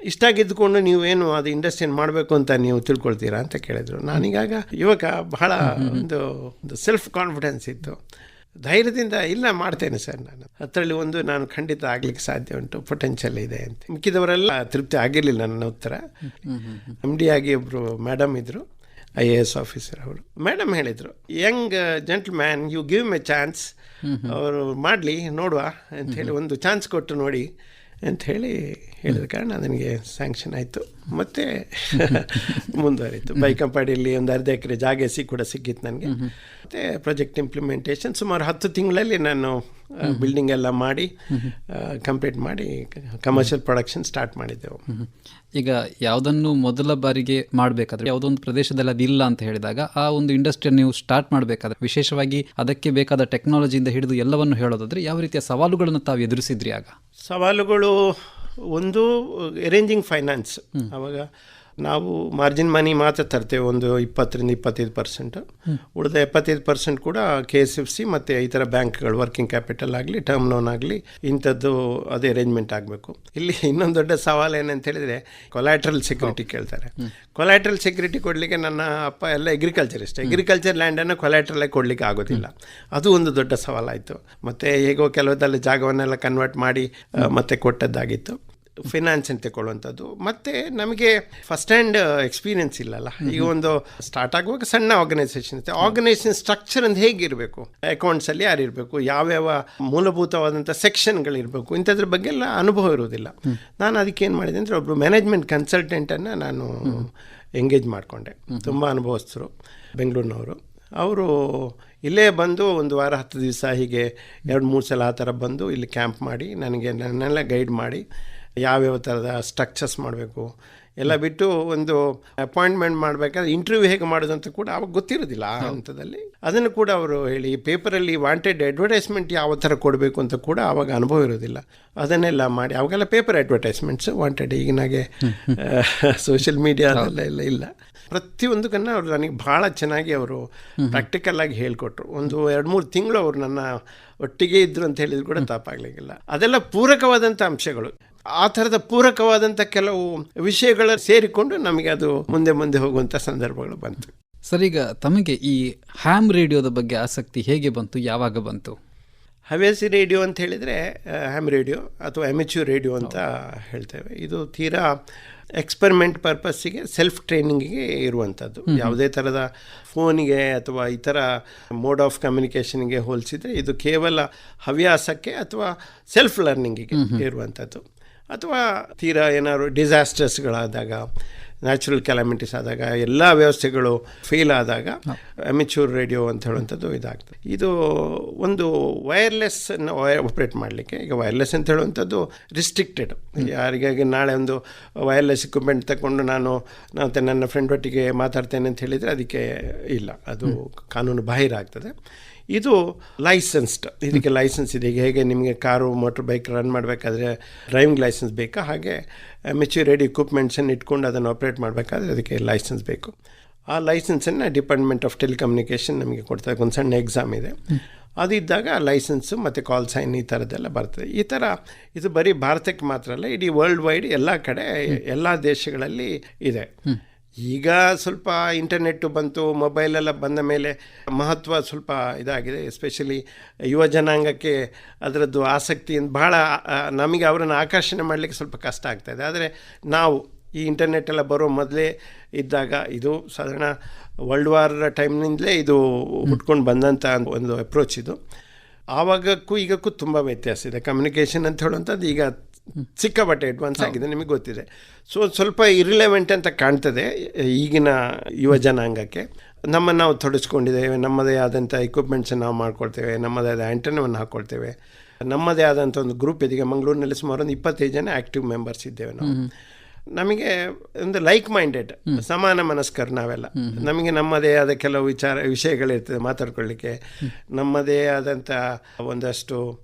ಇಷ್ಟಾಗಿದ್ದುಕೊಂಡು ನೀವೇನು ಅದು ಇಂಡಸ್ಟ್ರಿಯನ್ನು ಮಾಡಬೇಕು ಅಂತ ನೀವು ತಿಳ್ಕೊಳ್ತೀರಾ ಅಂತ ಕೇಳಿದರು. ನಾನೀಗಾಗ ಯುವಕ, ಬಹಳ ಒಂದು ಸೆಲ್ಫ್ ಕಾನ್ಫಿಡೆನ್ಸ್ ಇತ್ತು. ಧೈರ್ಯದಿಂದ ಇಲ್ಲ ಮಾಡ್ತೇನೆ ಸರ್, ನಾನು 10ರಲ್ಲಿ ಒಂದು ನಾನು ಖಂಡಿತ ಆಗಲಿಕ್ಕೆ ಸಾಧ್ಯ ಉಂಟು, ಪೊಟೆನ್ಷಿಯಲ್ ಇದೆ ಅಂತ. ಮಿಕ್ಕಿದವರೆಲ್ಲ ತೃಪ್ತಿ ಆಗಿರಲಿಲ್ಲ ನನ್ನ ಉತ್ತರ. MD ಆಗಿ ಒಬ್ಬರು ಮೇಡಮ್ ಇದ್ದರು, IAS ಆಫೀಸರ್. ಅವರು ಮೇಡಮ್ ಹೇಳಿದರು, young gentleman, you give me chance, ಅವರು ಮಾಡಲಿ ನೋಡುವ ಅಂಥೇಳಿ, ಒಂದು ಚಾನ್ಸ್ ಕೊಟ್ಟು ನೋಡಿ ಅಂಥೇಳಿ ಹೇಳಿದ ಕಾರಣ ನನಗೆ ಸ್ಯಾಂಕ್ಷನ್ ಆಯಿತು. ಮತ್ತು ಮುಂದುವರಿತು. ಬೈಕಂಪಾಡಿಯಲ್ಲಿ ಒಂದು ಅರ್ಧ ಎಕರೆ ಜಾಗ ಕೂಡ ಸಿಕ್ಕಿತ್ತು ನನಗೆ. ಮತ್ತು ಪ್ರಾಜೆಕ್ಟ್ ಇಂಪ್ಲಿಮೆಂಟೇಷನ್ ಸುಮಾರು 10 ತಿಂಗಳಲ್ಲಿ ನಾನು ಬಿಲ್ಡಿಂಗ್ ಎಲ್ಲ ಮಾಡಿ ಕಂಪ್ಲೀಟ್ ಮಾಡಿ ಕಮರ್ಷಿಯಲ್ ಪ್ರೊಡಕ್ಷನ್ ಸ್ಟಾರ್ಟ್ ಮಾಡಿದ್ದೆವು. ಈಗ ಯಾವುದನ್ನು ಮೊದಲ ಬಾರಿಗೆ ಮಾಡಬೇಕಾದ್ರೆ, ಯಾವುದೊಂದು ಪ್ರದೇಶದಲ್ಲಿ ಅದಿಲ್ಲ ಅಂತ ಹೇಳಿದಾಗ, ಆ ಒಂದು ಇಂಡಸ್ಟ್ರಿಯನ್ನು ನೀವು ಸ್ಟಾರ್ಟ್ ಮಾಡಬೇಕಾದ್ರೆ, ವಿಶೇಷವಾಗಿ ಅದಕ್ಕೆ ಬೇಕಾದ ಟೆಕ್ನಾಲಜಿಯಿಂದ ಹಿಡಿದು ಎಲ್ಲವನ್ನು ಹೇಳೋದಾದ್ರೆ, ಯಾವ ರೀತಿಯ ಸವಾಲುಗಳನ್ನು ತಾವು ಎದುರಿಸಿದ್ರಿ? ಆಗ ಸವಾಲುಗಳು ಒಂದು, ಅರೇಂಜಿಂಗ್ ಫೈನಾನ್ಸ್. ಆವಾಗ ನಾವು ಮಾರ್ಜಿನ್ ಮನಿ ಮಾತ್ರ ತರ್ತೇವೆ, ಒಂದು 20-25%. ಉಳಿದ 75% ಕೂಡ KSFC ಮತ್ತು ಇತರ ಬ್ಯಾಂಕ್ಗಳು, ವರ್ಕಿಂಗ್ ಕ್ಯಾಪಿಟಲ್ ಆಗಲಿ, ಟರ್ಮ್ ಲೋನ್ ಆಗಲಿ, ಇಂಥದ್ದು ಅದೇ ಅರೇಂಜ್ಮೆಂಟ್ ಆಗಬೇಕು. ಇಲ್ಲಿ ಇನ್ನೊಂದು ದೊಡ್ಡ ಸವಾಲು ಏನಂತ ಹೇಳಿದರೆ, ಕೊಲ್ಯಾಟ್ರಲ್ ಸೆಕ್ಯೂರಿಟಿ ಕೇಳ್ತಾರೆ. ಕೊಲ್ಯಾಟ್ರಲ್ ಸೆಕ್ಯೂರಿಟಿ ಕೊಡಲಿಕ್ಕೆ ನನ್ನ ಅಪ್ಪ ಎಲ್ಲ ಅಗ್ರಿಕಲ್ಚರ್ ಲ್ಯಾಂಡನ್ನು ಕೊಲ್ಯಾಟ್ರಲಾಗಿ ಕೊಡಲಿಕ್ಕೆ ಆಗೋದಿಲ್ಲ. ಅದು ಒಂದು ದೊಡ್ಡ ಸವಾಲಾಯಿತು. ಮತ್ತು ಹೇಗೋ ಕೆಲವದಲ್ಲಿ ಜಾಗವನ್ನೆಲ್ಲ ಕನ್ವರ್ಟ್ ಮಾಡಿ ಮತ್ತೆ ಕೊಟ್ಟದ್ದಾಗಿತ್ತು. ಫೈನಾನ್ಸ್ ಅಂತ ತಗೊಳ್ಳುವಂಥದ್ದು. ಮತ್ತು ನಮಗೆ ಫಸ್ಟ್ ಹ್ಯಾಂಡ್ ಎಕ್ಸ್ಪೀರಿಯೆನ್ಸ್ ಇಲ್ಲಲ್ಲ. ಈಗ ಒಂದು ಸ್ಟಾರ್ಟ್ ಆಗುವಾಗ ಸಣ್ಣ ಆರ್ಗನೈಸೇಷನ್ ಇರುತ್ತೆ. ಆರ್ಗನೈಸೇಷನ್ ಸ್ಟ್ರಕ್ಚರ್ ಅಂತ ಹೇಗಿರಬೇಕು, ಅಕೌಂಟ್ಸಲ್ಲಿ ಯಾರಿರಬೇಕು, ಯಾವ್ಯಾವ ಮೂಲಭೂತವಾದಂಥ ಸೆಕ್ಷನ್ಗಳಿರಬೇಕು, ಇಂಥದ್ರ ಬಗ್ಗೆ ಎಲ್ಲ ಅನುಭವ ಇರೋದಿಲ್ಲ. ನಾನು ಅದಕ್ಕೆ ಏನು ಮಾಡಿದೆ ಅಂದರೆ, ಒಬ್ಬರು ಮ್ಯಾನೇಜ್ಮೆಂಟ್ ಕನ್ಸಲ್ಟೆಂಟನ್ನು ನಾನು ಎಂಗೇಜ್ ಮಾಡಿಕೊಂಡೆ. ತುಂಬ ಅನುಭವಸ್ಥರು, ಬೆಂಗಳೂರಿನವರು. ಅವರು ಇಲ್ಲೇ ಬಂದು ಒಂದು ವಾರ 10 ದಿವಸ ಹೀಗೆ 2-3 ಸಲ ಆ ಥರ ಬಂದು ಇಲ್ಲಿ ಕ್ಯಾಂಪ್ ಮಾಡಿ ನನ್ನೆಲ್ಲ ಗೈಡ್ ಮಾಡಿ ಯಾವ್ಯಾವ ಥರದ ಸ್ಟ್ರಕ್ಚರ್ಸ್ ಮಾಡಬೇಕು ಎಲ್ಲ ಬಿಟ್ಟು, ಒಂದು ಅಪಾಯಿಂಟ್ಮೆಂಟ್ ಮಾಡಬೇಕಾದ್ರೆ ಇಂಟರ್ವ್ಯೂ ಹೇಗೆ ಮಾಡೋದು ಅಂತ ಕೂಡ ಅವಾಗ ಗೊತ್ತಿರೋದಿಲ್ಲ ಆ ಹಂತದಲ್ಲಿ. ಅದನ್ನು ಕೂಡ ಅವರು ಹೇಳಿ, ಪೇಪರಲ್ಲಿ ವಾಂಟೆಡ್ ಅಡ್ವರ್ಟೈಸ್ಮೆಂಟ್ ಯಾವ ಥರ ಕೊಡಬೇಕು ಅಂತ ಕೂಡ ಆವಾಗ ಅನುಭವ ಇರೋದಿಲ್ಲ. ಅದನ್ನೆಲ್ಲ ಮಾಡಿ, ಅವಾಗೆಲ್ಲ ಪೇಪರ್ ಅಡ್ವರ್ಟೈಸ್ಮೆಂಟ್ಸ್ ವಾಂಟೆಡ್, ಈಗಿನಾಗೆ ಸೋಷಿಯಲ್ ಮೀಡಿಯಾ ಅದೆಲ್ಲ ಇಲ್ಲ. ಪ್ರತಿಯೊಂದಕ್ಕನ್ನು ಅವರು ನನಗೆ ಭಾಳ ಚೆನ್ನಾಗಿ ಅವರು ಪ್ರಾಕ್ಟಿಕಲ್ಲಾಗಿ ಹೇಳಿಕೊಟ್ರು. ಒಂದು 2-3 ತಿಂಗಳು ಅವರು ನನ್ನ ಒಟ್ಟಿಗೆ ಇದ್ದರು ಅಂತ ಹೇಳಿದ್ರು ಕೂಡ ತಪ್ಪಾಗಲಿಕ್ಕಿಲ್ಲ. ಅದೆಲ್ಲ ಪೂರಕವಾದಂಥ ಅಂಶಗಳು. ಆ ಥರದ ಪೂರಕವಾದಂಥ ಕೆಲವು ವಿಷಯಗಳು ಸೇರಿಕೊಂಡು ನಮಗೆ ಅದು ಮುಂದೆ ಹೋಗುವಂಥ ಸಂದರ್ಭಗಳು ಬಂತು. ಸರ್, ಈಗ ತಮಗೆ ಈ ಹ್ಯಾಮ್ ರೇಡಿಯೋದ ಬಗ್ಗೆ ಆಸಕ್ತಿ ಹೇಗೆ ಬಂತು, ಯಾವಾಗ ಬಂತು? ಹವ್ಯಾಸಿ ರೇಡಿಯೋ ಅಂತ ಹೇಳಿದರೆ ಹ್ಯಾಮ್ ರೇಡಿಯೋ ಅಥವಾ ಅಮೆಚ್ಯೂರ್ ರೇಡಿಯೋ ಅಂತ ಹೇಳ್ತೇವೆ. ಇದು ತೀರಾ ಎಕ್ಸ್ಪರಿಮೆಂಟ್ ಪರ್ಪಸ್ಸಿಗೆ, ಸೆಲ್ಫ್ ಟ್ರೈನಿಂಗಿಗೆ ಇರುವಂಥದ್ದು. ಯಾವುದೇ ಥರದ ಫೋನಿಗೆ ಅಥವಾ ಇತರ ಮೋಡ್ ಆಫ್ ಕಮ್ಯುನಿಕೇಷನ್ಗೆ ಹೋಲಿಸಿದರೆ ಇದು ಕೇವಲ ಹವ್ಯಾಸಕ್ಕೆ ಅಥವಾ ಸೆಲ್ಫ್ ಲರ್ನಿಂಗಿಗೆ ಇರುವಂಥದ್ದು. ಅಥವಾ ತೀರಾ ಏನಾದ್ರು ಡಿಸಾಸ್ಟರ್ಸ್ಗಳಾದಾಗ ನ್ಯಾಚುರಲ್ ಕ್ಯಾಲಮಿಟೀಸ್ ಆದಾಗ, ಎಲ್ಲ ವ್ಯವಸ್ಥೆಗಳು ಫೇಲ್ ಆದಾಗ ಅಮೆಚ್ಯೂರ್ ರೇಡಿಯೋ ಅಂತ ಹೇಳುವಂಥದ್ದು ಇದಾಗ್ತದೆ. ಇದು ಒಂದು ವೈರ್ಲೆಸ್ಸನ್ನು ಆಪ್ರೇಟ್ ಮಾಡಲಿಕ್ಕೆ, ಈಗ ವೈರ್ಲೆಸ್ ಅಂತ ಹೇಳುವಂಥದ್ದು ರಿಸ್ಟ್ರಿಕ್ಟೆಡ್. ಯಾರಿಗಾಗಿ ನಾಳೆ ಒಂದು ವೈರ್ಲೆಸ್ ಇಕ್ವಿಪ್ಮೆಂಟ್ ತಗೊಂಡು ನಾನು ನನ್ನ ಫ್ರೆಂಡ್ ಒಟ್ಟಿಗೆ ಮಾತಾಡ್ತೇನೆ ಅಂತ ಹೇಳಿದರೆ ಅದಕ್ಕೆ ಇಲ್ಲ, ಅದು ಕಾನೂನು ಬಾಹಿರ ಆಗ್ತದೆ. ಇದು ಲೈಸೆನ್ಸ್ಡ್, ಇದಕ್ಕೆ ಲೈಸೆನ್ಸ್ ಇದೆ. ಈಗ ಹೇಗೆ ನಿಮಗೆ ಕಾರು ಮೋಟ್ರ್ ಬೈಕ್ ರನ್ ಮಾಡಬೇಕಾದ್ರೆ ಡ್ರೈವಿಂಗ್ ಲೈಸೆನ್ಸ್ ಬೇಕಾ, ಹಾಗೆ ಮೆಚ್ಯೂರ್ ರೇಡಿಯೋ ಇಕ್ವಿಪ್ಮೆಂಟ್ಸನ್ನು ಇಟ್ಕೊಂಡು ಅದನ್ನು ಆಪ್ರೇಟ್ ಮಾಡಬೇಕಾದ್ರೆ ಅದಕ್ಕೆ ಲೈಸೆನ್ಸ್ ಬೇಕು. ಆ ಲೈಸೆನ್ಸನ್ನು ಡಿಪಾರ್ಟ್ಮೆಂಟ್ ಆಫ್ ಟೆಲಿಕಮ್ಯುನಿಕೇಷನ್ ನಮಗೆ ಕೊಡ್ತಾರೆ. ಒಂದು ಸಣ್ಣ ಎಕ್ಸಾಮ್ ಇದೆ, ಅದಿದ್ದಾಗ ಲೈಸೆನ್ಸು ಮತ್ತು ಕಾಲ್ ಸೈನ್ ಈ ಥರದ್ದೆಲ್ಲ ಬರ್ತದೆ. ಈ ಥರ ಇದು ಬರೀ ಭಾರತಕ್ಕೆ ಮಾತ್ರ ಅಲ್ಲ, ಇಡೀ ವರ್ಲ್ಡ್ ವೈಡ್ ಎಲ್ಲ ಕಡೆ ಎಲ್ಲ ದೇಶಗಳಲ್ಲಿ ಇದೆ. ಈಗ ಸ್ವಲ್ಪ ಇಂಟರ್ನೆಟ್ಟು ಬಂತು, ಮೊಬೈಲೆಲ್ಲ ಬಂದ ಮೇಲೆ ಮಹತ್ವ ಸ್ವಲ್ಪ ಇದಾಗಿದೆ. ಎಸ್ಪೆಷಲಿ ಯುವ ಜನಾಂಗಕ್ಕೆ ಅದರದ್ದು ಆಸಕ್ತಿ ಬಹಳ, ನಮಗೆ ಅವರನ್ನು ಆಕರ್ಷಣೆ ಮಾಡಲಿಕ್ಕೆ ಸ್ವಲ್ಪ ಕಷ್ಟ ಆಗ್ತಾಯಿದೆ. ಆದರೆ ನಾವು ಈ ಇಂಟರ್ನೆಟ್ಟೆಲ್ಲ ಬರೋ ಮೊದಲೇ ಇದ್ದಾಗ, ಇದು ಸಾಧಾರಣ ವರ್ಲ್ಡ್ ವಾರ್ ಟೈಮ್ನಿಂದಲೇ ಇದು ಹುಟ್ಕೊಂಡು ಬಂದಂಥ ಒಂದು ಅಪ್ರೋಚ್ ಇದು. ಆವಾಗಕ್ಕೂ ಈಗಕ್ಕೂ ತುಂಬ ವ್ಯತ್ಯಾಸ ಇದೆ. ಕಮ್ಯುನಿಕೇಷನ್ ಅಂತ ಹೇಳುವಂಥದ್ದು ಈಗ ಸಿಕ್ಕಾಪಟ್ಟೆ ಅಡ್ವಾನ್ಸ್ ಆಗಿದೆ, ನಿಮಗೆ ಗೊತ್ತಿದೆ. ಸ್ವಲ್ಪ ಇರಿಲೆವೆಂಟ್ ಅಂತ ಕಾಣ್ತದೆ ಈಗಿನ ಯುವ ಜನಾಂಗಕ್ಕೆ. ನಾವು ತೊಡಸ್ಕೊಂಡಿದ್ದೇವೆ, ನಮ್ಮದೇ ಆದಂಥ ಇಕ್ವಿಪ್ಮೆಂಟ್ಸನ್ನು ನಾವು ಮಾಡ್ಕೊಳ್ತೇವೆ, ನಮ್ಮದೇ ಆದ ಆ್ಯಂಟನವನ್ನು ಹಾಕ್ಕೊಳ್ತೇವೆ, ನಮ್ಮದೇ ಆದಂಥ ಒಂದು ಗ್ರೂಪ್ ಇದೆ. ಈಗ ಮಂಗಳೂರಿನಲ್ಲಿ ಸುಮಾರು ಒಂದು 25 ಜನ ಆ್ಯಕ್ಟಿವ್ ಮೆಂಬರ್ಸ್ ಇದ್ದೇವೆ ನಾವು. ನಮಗೆ ಒಂದು ಲೈಕ್ ಮೈಂಡೆಡ್, ಸಮಾನ ಮನಸ್ಕರು ನಾವೆಲ್ಲ. ನಮಗೆ ನಮ್ಮದೇ ಆದ ಕೆಲವು ವಿಷಯಗಳಿರ್ತದೆ ಮಾತಾಡ್ಕೊಳ್ಳಿಕ್ಕೆ, ನಮ್ಮದೇ ಆದಂಥ ಒಂದಷ್ಟು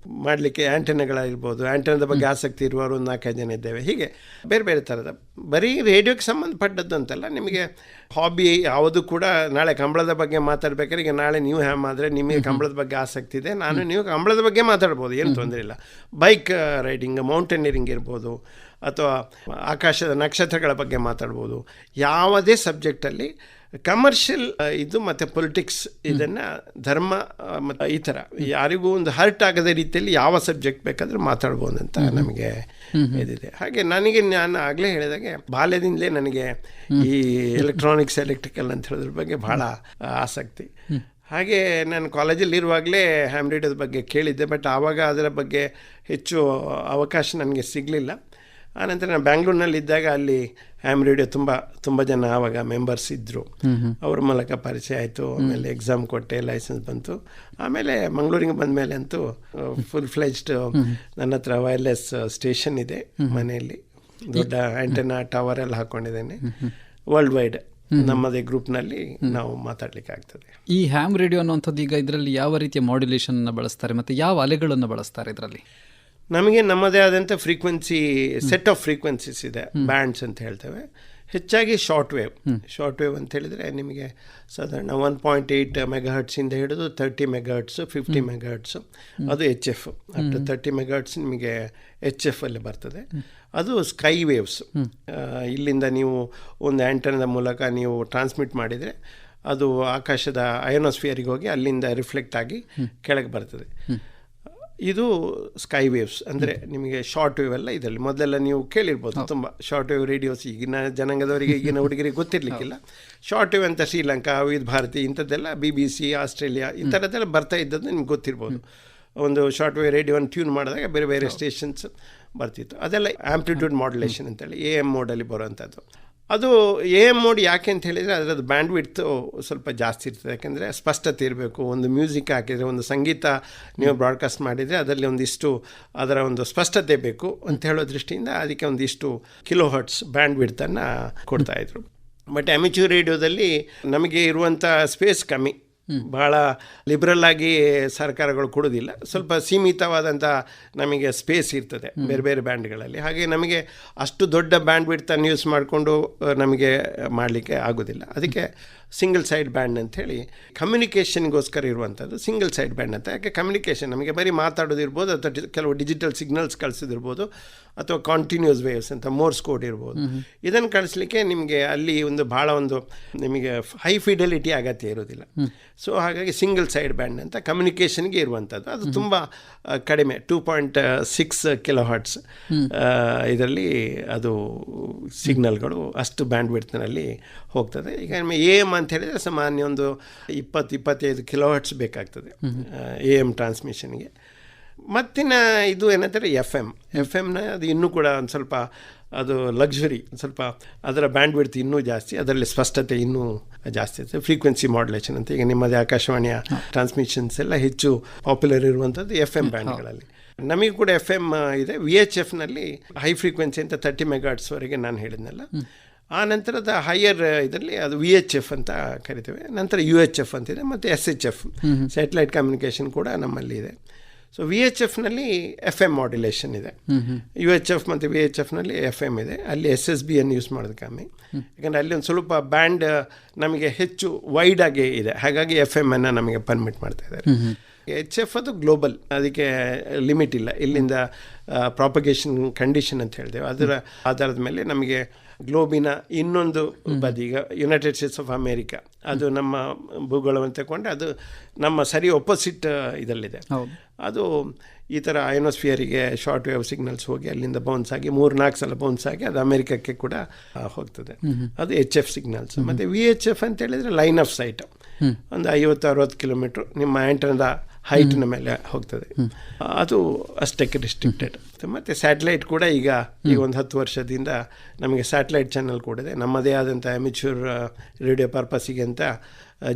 ಮಾಡಲಿಕ್ಕೆ. ಆ್ಯಂಟೆನಾಗಳಿರ್ಬೋದು, ಆ್ಯಂಟೆನಾದ ಬಗ್ಗೆ ಆಸಕ್ತಿ ಇರುವವರು ಒಂದು 4-5 ಜನ ಇದ್ದೇವೆ. ಹೀಗೆ ಬೇರೆ ಬೇರೆ ಥರದ, ಬರೀ ರೇಡಿಯೋಕ್ಕೆ ಸಂಬಂಧಪಟ್ಟದ್ದು ಅಂತಲ್ಲ, ನಿಮಗೆ ಹಾಬಿ ಯಾವುದು ಕೂಡ. ನಾಳೆ ಕಂಬಳದ ಬಗ್ಗೆ ಮಾತಾಡ್ಬೇಕಾದ್ರೆ, ಈಗ ನಾಳೆ ನೀವು ಆದರೆ ನಿಮಗೆ ಕಂಬಳದ ಬಗ್ಗೆ ಆಸಕ್ತಿ ಇದೆ, ನೀವು ಕಂಬಳದ ಬಗ್ಗೆ ಮಾತಾಡ್ಬೋದು, ಏನು ತೊಂದರೆ ಇಲ್ಲ. ಬೈಕ್ ರೈಡಿಂಗ್, ಮೌಂಟೇನಿಯರಿಂಗ್ ಇರ್ಬೋದು, ಅಥವಾ ಆಕಾಶದ ನಕ್ಷತ್ರಗಳ ಬಗ್ಗೆ ಮಾತಾಡ್ಬೋದು. ಯಾವುದೇ ಸಬ್ಜೆಕ್ಟಲ್ಲಿ ಕಮರ್ಷಿಯಲ್ ಇದು ಮತ್ತು ಪೊಲಿಟಿಕ್ಸ್, ಇದನ್ನು ಧರ್ಮ ಮತ್ತು ಈ ಥರ ಯಾರಿಗೂ ಒಂದು ಹರ್ಟ್ ಆಗದ ರೀತಿಯಲ್ಲಿ ಯಾವ ಸಬ್ಜೆಕ್ಟ್ ಬೇಕಾದರೂ ಮಾತಾಡ್ಬೋದು ಅಂತ ನಮಗೆ ಇದಿದೆ. ಹಾಗೆ ನಾನು ಆಗಲೇ ಹೇಳಿದಾಗೆ ಬಾಲ್ಯದಿಂದಲೇ ನನಗೆ ಈ ಎಲೆಕ್ಟ್ರಾನಿಕ್ಸ್, ಎಲೆಕ್ಟ್ರಿಕಲ್ ಅಂತ ಹೇಳೋದ್ರ ಬಗ್ಗೆ ಭಾಳ ಆಸಕ್ತಿ. ಹಾಗೆ ನಾನು ಕಾಲೇಜಲ್ಲಿ ಇರುವಾಗಲೇ ಹ್ಯಾಮ್ ರೇಡಿಯೋದ ಬಗ್ಗೆ ಕೇಳಿದ್ದೆ, ಬಟ್ ಆವಾಗ ಅದರ ಬಗ್ಗೆ ಹೆಚ್ಚು ಅವಕಾಶ ನನಗೆ ಸಿಗಲಿಲ್ಲ. ಆನಂತರ ನಾನು ಬ್ಯಾಂಗ್ಳೂರಿನಲ್ಲಿದ್ದಾಗ ಅಲ್ಲಿ ಹ್ಯಾಮ್ ರೇಡಿಯೋ ತುಂಬ ಜನ ಆವಾಗ ಮೆಂಬರ್ಸ್ ಇದ್ದರು, ಅವ್ರ ಮೂಲಕ ಪರಿಚಯ ಆಯಿತು. ಆಮೇಲೆ ಎಕ್ಸಾಮ್ ಕೊಟ್ಟೆ, ಲೈಸೆನ್ಸ್ ಬಂತು. ಆಮೇಲೆ ಮಂಗಳೂರಿಗೆ ಬಂದ ಮೇಲೆ ಅಂತೂ ಫುಲ್ ಫ್ಲೆಜ್ಡ್ ನನ್ನ ಹತ್ರ ವೈರ್ಲೆಸ್ ಸ್ಟೇಷನ್ ಇದೆ ಮನೆಯಲ್ಲಿ, ದೊಡ್ಡ ಆ್ಯಂಟೆನಾ ಟವರ್ ಎಲ್ಲ ಹಾಕ್ಕೊಂಡಿದ್ದೇನೆ. ವರ್ಲ್ಡ್ ವೈಡ್ ನಮ್ಮದೇ ಗ್ರೂಪ್ನಲ್ಲಿ ನಾವು ಮಾತಾಡಲಿಕ್ಕೆ ಆಗ್ತದೆ. ಈ ಹ್ಯಾಮ್ ರೇಡಿಯೋ ಅನ್ನುವಂಥದ್ದು ಈಗ ಇದರಲ್ಲಿ ಯಾವ ರೀತಿಯ ಮಾಡ್ಯುಲೇಷನ್ನ ಬಳಸ್ತಾರೆ ಮತ್ತು ಯಾವ ಅಲೆಗಳನ್ನು ಬಳಸ್ತಾರೆ ಇದರಲ್ಲಿ? ನಮಗೆ ನಮ್ಮದೇ ಆದಂಥ ಫ್ರೀಕ್ವೆನ್ಸಿ, ಸೆಟ್ ಆಫ್ ಫ್ರೀಕ್ವೆನ್ಸೀಸ್ ಇದೆ, ಬ್ಯಾಂಡ್ಸ್ ಅಂತ ಹೇಳ್ತೇವೆ. ಹೆಚ್ಚಾಗಿ ಶಾರ್ಟ್ ವೇವ್ ಅಂತ ಹೇಳಿದರೆ ನಿಮಗೆ ಸಾಧಾರಣ 1.8 ಮೆಗಾಹರ್ಟ್ಸಿಂದ ಹಿಡಿದು 30 ಮೆಗಾಹರ್ಟ್ಸು, 50 ಮೆಗಾಹರ್ಟ್ಸು, ಅದು HF. ಅಪ್ ಟು 30 ಮೆಗಾಹರ್ಟ್ಸ್ ನಿಮಗೆ HF ಅಲ್ಲಿ ಬರ್ತದೆ. ಅದು ಸ್ಕೈ ವೇವ್ಸ್. ಇಲ್ಲಿಂದ ನೀವು ಒಂದು ಆ್ಯಂಟನದ ಮೂಲಕ ನೀವು ಟ್ರಾನ್ಸ್ಮಿಟ್ ಮಾಡಿದರೆ ಅದು ಆಕಾಶದ ಅಯೋನೋಸ್ಫಿಯರಿಗೆ ಹೋಗಿ ಅಲ್ಲಿಂದ ರಿಫ್ಲೆಕ್ಟ್ ಆಗಿ ಕೆಳಗೆ ಬರ್ತದೆ. ಇದು ಸ್ಕೈ ವೇವ್ಸ್. ಅಂದರೆ ನಿಮಗೆ ಶಾರ್ಟ್ ವೇವ್ ಎಲ್ಲ ಇದರಲ್ಲಿ ಮೊದಲೆಲ್ಲ ನೀವು ಕೇಳಿರ್ಬೋದು, ತುಂಬ ಶಾರ್ಟ್ ವೇವ್ ರೇಡಿಯೋಸ್ ಈಗಿನ ಜನಾಂಗದವರಿಗೆ, ಈಗಿನ ಹುಡುಗರಿಗೆ ಗೊತ್ತಿರಲಿಕ್ಕಿಲ್ಲ. ಶಾರ್ಟ್ ವೇವ್ ಅಂತ ಶ್ರೀಲಂಕಾ, ವಿವಿಧ ಭಾರತಿ ಇಂಥದ್ದೆಲ್ಲ, BBC, ಆಸ್ಟ್ರೇಲಿಯಾ ಈ ಥರದ್ದೆಲ್ಲ ಬರ್ತಾ ಇದ್ದದ್ದು ನಿಮ್ಗೆ ಗೊತ್ತಿರ್ಬೋದು. ಒಂದು ಶಾರ್ಟ್ ವೇವ್ ರೇಡಿಯೋವನ್ನು ಟ್ಯೂನ್ ಮಾಡಿದಾಗ ಬೇರೆ ಬೇರೆ ಸ್ಟೇಷನ್ಸ್ ಬರ್ತಿತ್ತು. ಅದೆಲ್ಲ ಆ್ಯಂಪ್ಲಿಟ್ಯೂಡ್ ಮಾಡ್ಯುಲೇಷನ್ ಅಂತೇಳಿ AM ಮೋಡಲ್ಲಿ ಬರುವಂಥದ್ದು. ಅದು AM ಮೋಡ್ ಯಾಕೆ ಅಂತ ಹೇಳಿದರೆ ಅದರದ್ದು ಬ್ಯಾಂಡ್ ವಿಡ್ತು ಸ್ವಲ್ಪ ಜಾಸ್ತಿ ಇರ್ತದೆ. ಯಾಕೆಂದರೆ ಸ್ಪಷ್ಟತೆ ಇರಬೇಕು. ಒಂದು ಮ್ಯೂಸಿಕ್ ಹಾಕಿದರೆ, ಒಂದು ಸಂಗೀತ ನೀವು ಬ್ರಾಡ್ಕಾಸ್ಟ್ ಮಾಡಿದರೆ ಅದರಲ್ಲಿ ಒಂದಿಷ್ಟು ಅದರ ಒಂದು ಸ್ಪಷ್ಟತೆ ಬೇಕು ಅಂತ ಹೇಳೋ ದೃಷ್ಟಿಯಿಂದ ಅದಕ್ಕೆ ಒಂದಿಷ್ಟು ಕಿಲೋ ಹರ್ಟ್ಸ್ ಬ್ಯಾಂಡ್ ವಿಡ್ತನ್ನು ಕೊಡ್ತಾಯಿದ್ರು. ಬಟ್ ಅಮೆಚ್ಯೂರ್ ರೇಡಿಯೋದಲ್ಲಿ ನಮಗೆ ಇರುವಂಥ ಸ್ಪೇಸ್ ಕಮ್ಮಿ, ಭಾಳ ಲಿಬ್ರಲ್ ಆಗಿ ಸರ್ಕಾರಗಳು ಕೊಡೋದಿಲ್ಲ. ಸ್ವಲ್ಪ ಸೀಮಿತವಾದಂಥ ನಮಗೆ ಸ್ಪೇಸ್ ಇರ್ತದೆ ಬೇರೆ ಬೇರೆ ಬ್ಯಾಂಡ್ಗಳಲ್ಲಿ. ಹಾಗೆ ನಮಗೆ ಅಷ್ಟು ದೊಡ್ಡ ಬ್ಯಾಂಡ್ ವಿಡ್ತನ್ನು ಯೂಸ್ ಮಾಡಿಕೊಂಡು ನಮಗೆ ಮಾಡಲಿಕ್ಕೆ ಆಗೋದಿಲ್ಲ. ಅದಕ್ಕೆ ಸಿಂಗಲ್ ಸೈಡ್ ಬ್ಯಾಂಡ್ ಅಂಥೇಳಿ ಕಮ್ಯುನಿಕೇಷನ್ಗೋಸ್ಕರ ಇರುವಂಥದ್ದು ಸಿಂಗಲ್ ಸೈಡ್ ಬ್ಯಾಂಡ್ ಅಂತ. ಯಾಕೆ ಕಮ್ಯುನಿಕೇಷನ್ ನಮಗೆ ಬರೀ ಮಾತಾಡೋದಿರ್ಬೋದು, ಅಥವಾ ಕೆಲವು ಡಿಜಿಟಲ್ ಸಿಗ್ನಲ್ಸ್ ಕಳಿಸೋದಿರ್ಬೋದು, ಅಥವಾ ಕಾಂಟಿನ್ಯೂಸ್ ವೇವ್ಸ್ ಅಂತ ಮೋರ್ಸ್ ಕೋಡ್ ಇರ್ಬೋದು. ಇದನ್ನು ಕಳಿಸ್ಲಿಕ್ಕೆ ನಿಮಗೆ ಅಲ್ಲಿ ಒಂದು ಭಾಳ ಒಂದು ನಿಮಗೆ ಹೈ ಫಿಡೆಲಿಟಿ ಅಗತ್ಯ ಇರೋದಿಲ್ಲ. ಸೊ ಹಾಗಾಗಿ ಸಿಂಗಲ್ ಸೈಡ್ ಬ್ಯಾಂಡ್ ಅಂತ ಕಮ್ಯುನಿಕೇಷನ್ಗೆ ಇರುವಂಥದ್ದು. ಅದು ತುಂಬ ಕಡಿಮೆ, 2.6 ಕಿಲೋ ಹರ್ಟ್ಸ್ ಇದರಲ್ಲಿ ಅದು ಸಿಗ್ನಲ್ಗಳು ಅಷ್ಟು ಬ್ಯಾಂಡ್ ವಿಡ್ತ್ನಲ್ಲಿ ಹೋಗ್ತದೆ. ಈಗ AM ಅಂತ ಹೇಳಿದರೆ ಸಾಮಾನ್ಯ ಒಂದು 20-25 ಕಿಲೋ ಹರ್ಟ್ಸ್ ಬೇಕಾಗ್ತದೆ AM ಟ್ರಾನ್ಸ್ಮಿಷನ್ಗೆ. ಮತ್ತಿನ ಇದು ಏನಂತಾರೆ ಎಫ್ ಎಮ್ನ ಅದು ಇನ್ನೂ ಕೂಡ ಒಂದು ಸ್ವಲ್ಪ ಅದು ಲಕ್ಸುರಿ, ಸ್ವಲ್ಪ ಅದರ ಬ್ಯಾಂಡ್ ವಿಡ್ತ್ ಇನ್ನೂ ಜಾಸ್ತಿ, ಅದರಲ್ಲಿ ಸ್ಪಷ್ಟತೆ ಇನ್ನೂ ಜಾಸ್ತಿ ಇರ್ತದೆ. ಫ್ರೀಕ್ವೆನ್ಸಿ ಮಾಡ್ಯುಲೇಷನ್ ಅಂತ ಈಗ ನಿಮ್ಮದೇ ಆಕಾಶವಾಣಿಯ ಟ್ರಾನ್ಸ್ಮಿಷನ್ಸ್ ಎಲ್ಲ ಹೆಚ್ಚು ಪಾಪ್ಯುಲರ್ ಇರುವಂಥದ್ದು ಎಫ್ ಎಮ್ ಬ್ಯಾಂಡ್ಗಳಲ್ಲಿ. ನಮಗೆ ಕೂಡ ಎಫ್ ಎಮ್ ಇದೆ. VHFನಲ್ಲಿ ಹೈ ಫ್ರೀಕ್ವೆನ್ಸಿ ಅಂತ 30 ಮೆಗಾಟ್ಸ್ವರೆಗೆ ನಾನು ಹೇಳಿದ್ನಲ್ಲ. ಆ ನಂತರದ ಹೈಯರ್ ಇದರಲ್ಲಿ ಅದು VHF ಅಂತ ಕರಿತೇವೆ. ನಂತರ UHF ಅಂತಿದೆ, ಮತ್ತು SHF ಸ್ಯಾಟಲೈಟ್ ಕಮ್ಯುನಿಕೇಷನ್ ಕೂಡ ನಮ್ಮಲ್ಲಿ ಇದೆ. ಸೊ VHFನಲ್ಲಿ FM ಮಾಡ್ಯುಲೇಷನ್ ಇದೆ, UHF ಮತ್ತು VHFನಲ್ಲಿ FM ಇದೆ. ಅಲ್ಲಿ SSBಯನ್ನು ಯೂಸ್ ಮಾಡೋದು ಕಮ್ಮಿ, ಯಾಕಂದರೆ ಅಲ್ಲಿ ಒಂದು ಸ್ವಲ್ಪ ಬ್ಯಾಂಡ್ ನಮಗೆ ಹೆಚ್ಚು ವೈಡ್ ಆಗಿ ಇದೆ, ಹಾಗಾಗಿ FM ಅನ್ನು ನಮಗೆ ಪರ್ಮಿಟ್ ಮಾಡ್ತಾ ಇದ್ದಾರೆ. HF ಅದು ಗ್ಲೋಬಲ್, ಅದಕ್ಕೆ ಲಿಮಿಟ್ ಇಲ್ಲ. ಇಲ್ಲಿಂದ ಪ್ರಾಪಗೇಷನ್ ಕಂಡೀಷನ್ ಅಂತ ಹೇಳ್ತೇವೆ, ಅದರ ಆಧಾರದ ಮೇಲೆ ನಮಗೆ ಗ್ಲೋಬಿನ ಇನ್ನೊಂದು ಬದಿ, ಈಗ ಯುನೈಟೆಡ್ ಸ್ಟೇಟ್ಸ್ ಆಫ್ ಅಮೇರಿಕಾ, ಅದು ನಮ್ಮ ಭೂಗೋಳವನ್ನು ತಗೊಂಡು ಅದು ನಮ್ಮ ಸರಿ ಒಪೋಸಿಟ್ ಇದರಲ್ಲಿದೆ. ಅದು ಈ ಥರ ಅಯೋನೋಸ್ಫಿಯರಿಗೆ ಶಾರ್ಟ್ ವೇವ್ ಸಿಗ್ನಲ್ಸ್ ಹೋಗಿ ಅಲ್ಲಿಂದ ಬೌನ್ಸ್ ಆಗಿ 3-4 ಸಲ ಬೌನ್ಸ್ ಆಗಿ ಅದು ಅಮೇರಿಕಕ್ಕೆ ಕೂಡ ಹೋಗ್ತದೆ. ಅದು HF ಸಿಗ್ನಲ್ಸ್. ಮತ್ತು VHF ಅಂತ ಹೇಳಿದರೆ ಲೈನ್ ಆಫ್ ಸೈಟ್, ಒಂದು 50-60 ಕಿಲೋಮೀಟ್ರ್ ನಿಮ್ಮ ಆ್ಯಂಟನದ ಹೈಟ್ನ ಮೇಲೆ ಹೋಗ್ತದೆ. ಅದು ಅಷ್ಟಕ್ಕೆ ರಿಸ್ಟ್ರಿಕ್ಟೆಡ್. ಮತ್ತು ಸ್ಯಾಟಲೈಟ್ ಕೂಡ ಈಗ ಒಂದು 10 ವರ್ಷದಿಂದ ನಮಗೆ ಸ್ಯಾಟಲೈಟ್ ಚಾನಲ್ ಕೂಡ ಇದೆ. ನಮ್ಮದೇ ಆದಂಥ ಅಮೆಚ್ಯೂರ್ ರೇಡಿಯೋ ಪರ್ಪಸ್ಸಿಗೆ ಅಂತ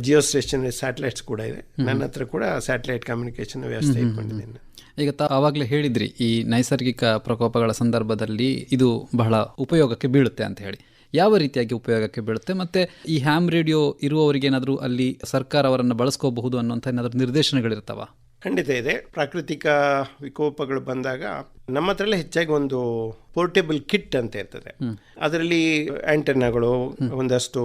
ಜಿಯೋ ಸ್ಟೇಷನರಿ ಸ್ಯಾಟಲೈಟ್ಸ್ ಕೂಡ ಇದೆ. ನನ್ನ ಹತ್ರ ಕೂಡ ಸ್ಯಾಟಲೈಟ್ ಕಮ್ಯುನಿಕೇಷನ್ ವ್ಯವಸ್ಥೆ ಇಟ್ಕೊಂಡಿದ್ದೇನೆ. ಈಗ ಆವಾಗಲೇ ಹೇಳಿದ್ರಿ, ಈ ನೈಸರ್ಗಿಕ ಪ್ರಕೋಪಗಳ ಸಂದರ್ಭದಲ್ಲಿ ಇದು ಬಹಳ ಉಪಯೋಗಕ್ಕೆ ಬೀಳುತ್ತೆ ಅಂತ ಹೇಳಿ. ಯಾವ ರೀತಿಯಾಗಿ ಉಪಯೋಗಕ್ಕೆ ಬೀಳುತ್ತೆ, ಮತ್ತು ಈ ಹ್ಯಾಮ್ ರೇಡಿಯೋ ಇರುವವರಿಗೆ ಏನಾದರೂ ಅಲ್ಲಿ ಸರ್ಕಾರ ಅವರನ್ನು ಬಳಸ್ಕೋಬಹುದು ಅನ್ನೋಂಥ ಏನಾದರೂ ನಿರ್ದೇಶನಗಳಿರ್ತಾವ? ಖಂಡಿತ ಇದೆ. ಪ್ರಾಕೃತಿಕ ವಿಕೋಪಗಳು ಬಂದಾಗ ನಮ್ಮ ಹತ್ರಲ್ಲೇ ಹೆಚ್ಚಾಗಿ ಒಂದು ಪೋರ್ಟೇಬಲ್ ಕಿಟ್ ಅಂತ ಇರ್ತದೆ. ಅದರಲ್ಲಿ ಆ್ಯಂಟೆನಾಗಳು, ಒಂದಷ್ಟು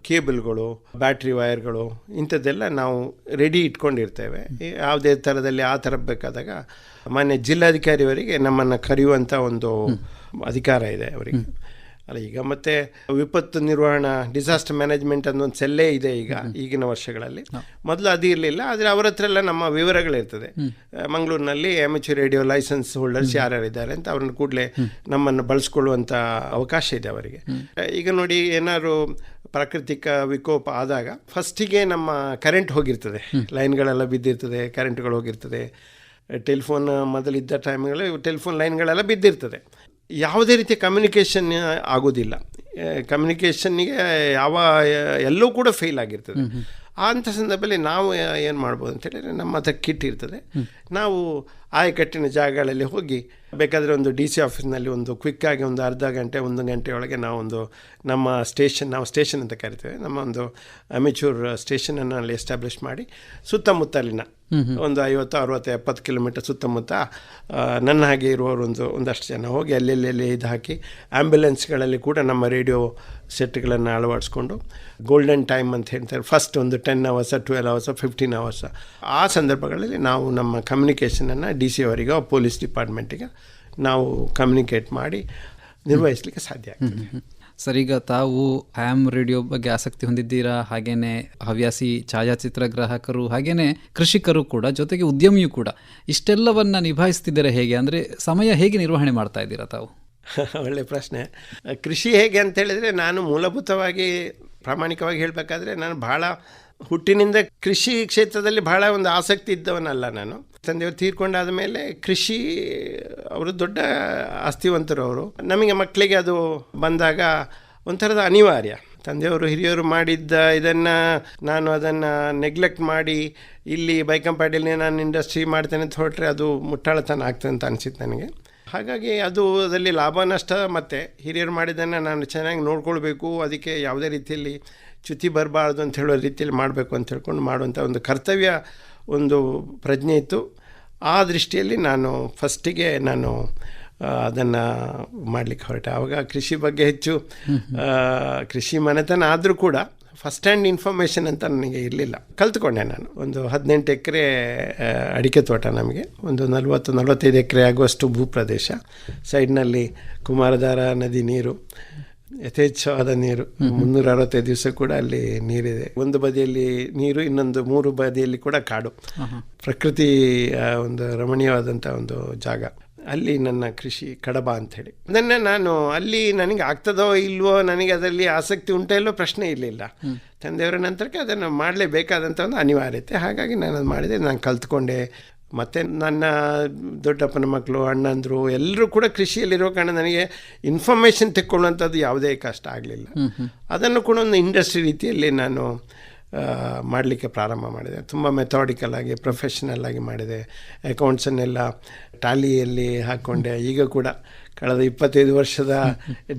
ಕೇಬಲ್ಗಳು, ಬ್ಯಾಟ್ರಿ ವೈರ್ಗಳು, ಇಂಥದ್ದೆಲ್ಲ ನಾವು ರೆಡಿ ಇಟ್ಕೊಂಡಿರ್ತೇವೆ. ಯಾವುದೇ ಥರದಲ್ಲಿ ಆ ಥರ ಬೇಕಾದಾಗ ಮಾನ್ಯ ಜಿಲ್ಲಾಧಿಕಾರಿಯವರಿಗೆ ನಮ್ಮನ್ನು ಕರೆಯುವಂಥ ಒಂದು ಅಧಿಕಾರ ಇದೆ ಅವರಿಗೆ. ಅಲ್ಲ, ಈಗ ಮತ್ತೆ ವಿಪತ್ತು ನಿರ್ವಹಣಾ ಡಿಸಾಸ್ಟರ್ ಮ್ಯಾನೇಜ್ಮೆಂಟ್ ಅನ್ನೊಂದು ಸೆಲ್ಲೇ ಇದೆ ಈಗಿನ ವರ್ಷಗಳಲ್ಲಿ. ಮೊದಲು ಅದು ಇರಲಿಲ್ಲ, ಆದರೆ ಅವರ ಹತ್ರ ಎಲ್ಲ ನಮ್ಮ ವಿವರಗಳಿರ್ತದೆ. ಮಂಗಳೂರಿನಲ್ಲಿ ಅಮೆಚ್ಯೂರ್ ರೇಡಿಯೋ ಲೈಸೆನ್ಸ್ ಹೋಲ್ಡರ್ಸ್ ಯಾರ್ಯಾರಿದ್ದಾರೆ ಅಂತ ಅವ್ರನ್ನ ಕೂಡಲೇ ನಮ್ಮನ್ನು ಬಳಸ್ಕೊಳ್ಳುವಂಥ ಅವಕಾಶ ಇದೆ ಅವರಿಗೆ. ಈಗ ನೋಡಿ, ಏನಾದ್ರು ಪ್ರಾಕೃತಿಕ ವಿಕೋಪ ಆದಾಗ ಫಸ್ಟಿಗೆ ನಮ್ಮ ಕರೆಂಟ್ ಹೋಗಿರ್ತದೆ, ಲೈನ್ಗಳೆಲ್ಲ ಬಿದ್ದಿರ್ತದೆ, ಕರೆಂಟ್ಗಳು ಹೋಗಿರ್ತದೆ. Telephone ಮೊದಲಿದ್ದ ಟೈಮ್ಗಳಲ್ಲಿ telephone ಲೈನ್ಗಳೆಲ್ಲ ಬಿದ್ದಿರ್ತದೆ. ಯಾವುದೇ ರೀತಿಯ ಕಮ್ಯುನಿಕೇಷನ್ ಆಗೋದಿಲ್ಲ. ಕಮ್ಯುನಿಕೇಷನ್ನಿಗೆ ಎಲ್ಲವೂ ಕೂಡ ಫೇಲ್ ಆಗಿರ್ತದೆ. ಅಂಥ ಸಂದರ್ಭದಲ್ಲಿ ನಾವು ಏನು ಮಾಡ್ಬೋದು ಅಂತ ಹೇಳಿದರೆ, ನಮ್ಮ ಹತ್ರ ಕಿಟ್ ಇರ್ತದೆ. ನಾವು ಆಯಕಟ್ಟಿನ ಜಾಗಗಳಲ್ಲಿ ಹೋಗಿ ಬೇಕಾದರೆ ಒಂದು DC ಆಫೀಸ್ನಲ್ಲಿ ಒಂದು ಕ್ವಿಕ್ಕಾಗಿ ಒಂದು ಅರ್ಧ ಗಂಟೆ 1 ಗಂಟೆಯೊಳಗೆ ನಾವೊಂದು ನಮ್ಮ ನಾವು ಸ್ಟೇಷನ್ ಅಂತ ಕರಿತೇವೆ, ನಮ್ಮ ಒಂದು ಅಮೆಚ್ಯೂರ್ ಸ್ಟೇಷನನ್ನು ಅಲ್ಲಿ ಎಸ್ಟಾಬ್ಲಿಷ್ ಮಾಡಿ ಸುತ್ತಮುತ್ತಲಿನ ಒಂದು 50, 60, 70 ಕಿಲೋಮೀಟರ್ ಸುತ್ತಮುತ್ತ ನನ್ನ ಹಾಗೆ ಇರುವವರು ಒಂದಷ್ಟು ಜನ ಹೋಗಿ ಅಲ್ಲೆಲ್ಲಿ ಇದು ಹಾಕಿ, ಆ್ಯಂಬುಲೆನ್ಸ್ಗಳಲ್ಲಿ ಕೂಡ ನಮ್ಮ ರೇಡಿಯೋ ಸೆಟ್ಗಳನ್ನು ಅಳವಡಿಸ್ಕೊಂಡು ಗೋಲ್ಡನ್ ಟೈಮ್ ಅಂತ ಹೇಳ್ತಾರೆ, ಫಸ್ಟ್ ಒಂದು 10 ಅವರ್ಸ್, 12 ಅವರ್ಸ್, 15 ಅವರ್ಸ್, ಆ ಸಂದರ್ಭಗಳಲ್ಲಿ ನಾವು ನಮ್ಮ ಕಮ್ಯುನಿಕೇಷನನ್ನು DC ಅವರಿಗೆ, ಪೊಲೀಸ್ ಡಿಪಾರ್ಟ್ಮೆಂಟಿಗೆ ನಾವು ಕಮ್ಯುನಿಕೇಟ್ ಮಾಡಿ ನಿರ್ವಹಿಸಲಿಕ್ಕೆ ಸಾಧ್ಯ ಆಗ್ತದೆ. ಸರ್, ಈಗ ತಾವು ಹ್ಯಾಮ್ ರೇಡಿಯೋ ಬಗ್ಗೆ ಆಸಕ್ತಿ ಹೊಂದಿದ್ದೀರಾ, ಹಾಗೇನೆ ಹವ್ಯಾಸಿ ಛಾಯಾಚಿತ್ರಗ್ರಾಹಕರು, ಹಾಗೇನೆ ಕೃಷಿಕರು ಕೂಡ, ಜೊತೆಗೆ ಉದ್ಯಮಿಯೂ ಕೂಡ. ಇಷ್ಟೆಲ್ಲವನ್ನ ನಿಭಾಯಿಸ್ತಿದ್ದಾರೆ ಹೇಗೆ, ಅಂದರೆ ಸಮಯ ಹೇಗೆ ನಿರ್ವಹಣೆ ಮಾಡ್ತಾ ಇದ್ದೀರಾ ತಾವು? ಒಳ್ಳೆ ಪ್ರಶ್ನೆ. ಕೃಷಿ ಹೇಗೆ ಅಂತ ಹೇಳಿದರೆ, ನಾನು ಮೂಲಭೂತವಾಗಿ ಪ್ರಾಮಾಣಿಕವಾಗಿ ಹೇಳಬೇಕಾದ್ರೆ, ನಾನು ಭಾಳ ಹುಟ್ಟಿನಿಂದ ಕೃಷಿ ಕ್ಷೇತ್ರದಲ್ಲಿ ಬಹಳ ಒಂದು ಆಸಕ್ತಿ ಇದ್ದವನಲ್ಲ. ನಾನು ತಂದೆಯವರು ತೀರ್ಕೊಂಡಾದ ಮೇಲೆ ಕೃಷಿ ಅವರು ದೊಡ್ಡ ಆಸ್ತಿವಂತರು. ಅವರು ನಮಗೆ ಮಕ್ಕಳಿಗೆ ಅದು ಬಂದಾಗ ಒಂಥರದ ಅನಿವಾರ್ಯ. ತಂದೆಯವರು ಹಿರಿಯರು ಮಾಡಿದ್ದ ಇದನ್ನು ನಾನು ಅದನ್ನು ನೆಗ್ಲೆಕ್ಟ್ ಮಾಡಿ ಇಲ್ಲಿ ಬೈಕಂಪಾಡಿಯಲ್ಲಿ ನಾನು ಇಂಡಸ್ಟ್ರಿ ಮಾಡ್ತೇನೆ ಅಂತ ಹೊರಟ್ರೆ ಅದು ಮುಟ್ಟಾಳತನ ಆಗ್ತದೆ ಅಂತ ಅನಿಸಿತ್ತು ನನಗೆ. ಹಾಗಾಗಿ ಅದರಲ್ಲಿ ಲಾಭ ನಷ್ಟ ಮತ್ತು ಹಿರಿಯರು ಮಾಡಿದ್ದನ್ನು ನಾನು ಚೆನ್ನಾಗಿ ನೋಡ್ಕೊಳ್ಬೇಕು, ಅದಕ್ಕೆ ಯಾವುದೇ ರೀತಿಯಲ್ಲಿ ಚ್ಯುತಿ ಬರಬಾರ್ದು ಅಂತ ಹೇಳೋ ರೀತಿಯಲ್ಲಿ ಮಾಡಬೇಕು ಅಂತ ಹೇಳ್ಕೊಂಡು ಮಾಡುವಂಥ ಒಂದು ಕರ್ತವ್ಯ, ಒಂದು ಪ್ರಜ್ಞೆ ಇತ್ತು. ಆ ದೃಷ್ಟಿಯಲ್ಲಿ ನಾನು ಫಸ್ಟಿಗೆ ಅದನ್ನು ಮಾಡಲಿಕ್ಕೆ ಹೊರಟೆ. ಆವಾಗ ಕೃಷಿ ಬಗ್ಗೆ ಹೆಚ್ಚು ಕೃಷಿ ಮನೆತನ ಆದರೂ ಕೂಡ ಫಸ್ಟ್ ಹ್ಯಾಂಡ್ ಇನ್ಫಾರ್ಮೇಷನ್ ಅಂತ ನನಗೆ ಇರಲಿಲ್ಲ. ಕಲ್ತ್ಕೊಂಡೆ ನಾನು. ಒಂದು 18 ಎಕರೆ ಅಡಿಕೆ ತೋಟ, ನಮಗೆ ಒಂದು 40-45 ಎಕರೆ ಆಗುವಷ್ಟು ಭೂಪ್ರದೇಶ, ಸೈಡ್ನಲ್ಲಿ ಕುಮಾರಧಾರ ನದಿ ನೀರು, ಯಥೇಚ್ಛವಾದ ನೀರು, 365 ದಿವಸ ಕೂಡ ಅಲ್ಲಿ ನೀರಿದೆ. ಒಂದು ಬದಿಯಲ್ಲಿ ನೀರು, ಇನ್ನೊಂದು 3 ಬದಿಯಲ್ಲಿ ಕೂಡ ಕಾಡು, ಪ್ರಕೃತಿ ಒಂದು ರಮಣೀಯವಾದಂಥ ಒಂದು ಜಾಗ. ಅಲ್ಲಿ ನನ್ನ ಕೃಷಿ ಕಡಬ ಅಂಥೇಳಿ. ಅದನ್ನು ನಾನು ಅಲ್ಲಿ ನನಗೆ ಆಗ್ತದೋ ಇಲ್ವೋ, ನನಗೆ ಅದರಲ್ಲಿ ಆಸಕ್ತಿ ಉಂಟೋ ಇಲ್ಲೋ ಪ್ರಶ್ನೆ ಇರಲಿಲ್ಲ. ತಂದೆಯವರ ನಂತರಕ್ಕೆ ಅದನ್ನು ಮಾಡಲೇಬೇಕಾದಂಥ ಒಂದು ಅನಿವಾರ್ಯತೆ. ಹಾಗಾಗಿ ನಾನು ಅದು ಮಾಡಿದೆ. ನಾನು ಕಲ್ತ್ಕೊಂಡೆ. ಮತ್ತು ನನ್ನ ದೊಡ್ಡಪ್ಪನ ಮಕ್ಕಳು ಅಣ್ಣಂದರು ಎಲ್ಲರೂ ಕೂಡ ಕೃಷಿಯಲ್ಲಿರೋ ಕಾರಣ ನನಗೆ ಇನ್ಫಾರ್ಮೇಷನ್ ತೆಕ್ಕೊಳ್ಳುವಂಥದ್ದು ಯಾವುದೇ ಕಷ್ಟ ಆಗಲಿಲ್ಲ. ಅದನ್ನು ಕೂಡ ಒಂದು ಇಂಡಸ್ಟ್ರಿ ರೀತಿಯಲ್ಲಿ ನಾನು ಮಾಡಲಿಕ್ಕೆ ಪ್ರಾರಂಭ ಮಾಡಿದೆ. ತುಂಬ ಮೆಥಾಡಿಕಲ್ ಆಗಿ ಪ್ರೊಫೆಷನಲ್ ಆಗಿ ಮಾಡಿದೆ. ಅಕೌಂಟ್ಸನ್ನೆಲ್ಲ ಟ್ಯಾಲಿಯಲ್ಲಿ ಹಾಕ್ಕೊಂಡೆ. ಈಗ ಕೂಡ ಕಳೆದ 25 ವರ್ಷದ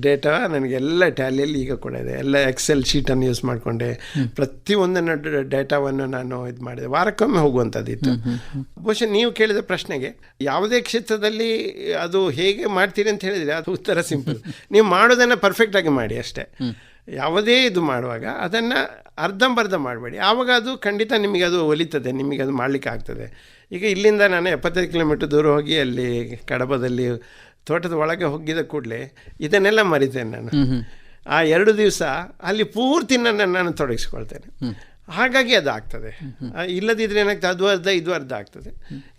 ಡೇಟಾ ನನಗೆಲ್ಲ ಟ್ಯಾಲಿಯಲ್ಲಿ ಈಗ ಕೂಡ ಇದೆ. ಎಲ್ಲ ಎಕ್ಸೆಲ್ ಶೀಟನ್ನು ಯೂಸ್ ಮಾಡಿಕೊಂಡೆ. ಪ್ರತಿಯೊಂದನ್ನು ಡೇಟಾವನ್ನು ನಾನು ಇದು ಮಾಡಿದೆ. ವಾರಕ್ಕೊಮ್ಮೆ ಹೋಗುವಂಥದ್ದಿತ್ತು. ಬಹುಶಃ ನೀವು ಕೇಳಿದ ಪ್ರಶ್ನೆಗೆ ಯಾವುದೇ ಕ್ಷೇತ್ರದಲ್ಲಿ ಅದು ಹೇಗೆ ಮಾಡ್ತೀರಿ ಅಂತ ಹೇಳಿದರೆ ಅದು ಉತ್ತರ ಸಿಂಪಲ್. ನೀವು ಮಾಡೋದನ್ನು ಪರ್ಫೆಕ್ಟಾಗಿ ಮಾಡಿ ಅಷ್ಟೇ. ಯಾವುದೇ ಇದು ಮಾಡುವಾಗ ಅದನ್ನು ಅರ್ಧಂಬರ್ಧ ಮಾಡಬೇಡಿ. ಆವಾಗ ಅದು ಖಂಡಿತ ನಿಮಗೆ ಅದು ಒಲಿತದೆ, ನಿಮಗೆ ಅದು ಮಾಡಲಿಕ್ಕೆ ಆಗ್ತದೆ. ಈಗ ಇಲ್ಲಿಂದ ನಾನು 75 ಕಿಲೋಮೀಟ್ರ್ ದೂರ ಹೋಗಿ ಅಲ್ಲಿ ಕಡಬದಲ್ಲಿ ತೋಟದ ಒಳಗೆ ಹೋಗಿದ ಕೂಡಲೇ ಇದನ್ನೆಲ್ಲ ಮರಿತೇನೆ ನಾನು. ಆ 2 ದಿವಸ ಅಲ್ಲಿ ಪೂರ್ತಿ ನಾನು ತೊಡಗಿಸ್ಕೊಳ್ತೇನೆ. ಹಾಗಾಗಿ ಅದು ಆಗ್ತದೆ. ಇಲ್ಲದಿದ್ದರೆ ಏನಾಗ್ತದೆ, ಅದು ಅರ್ಧ ಇದು ಅರ್ಧ ಆಗ್ತದೆ.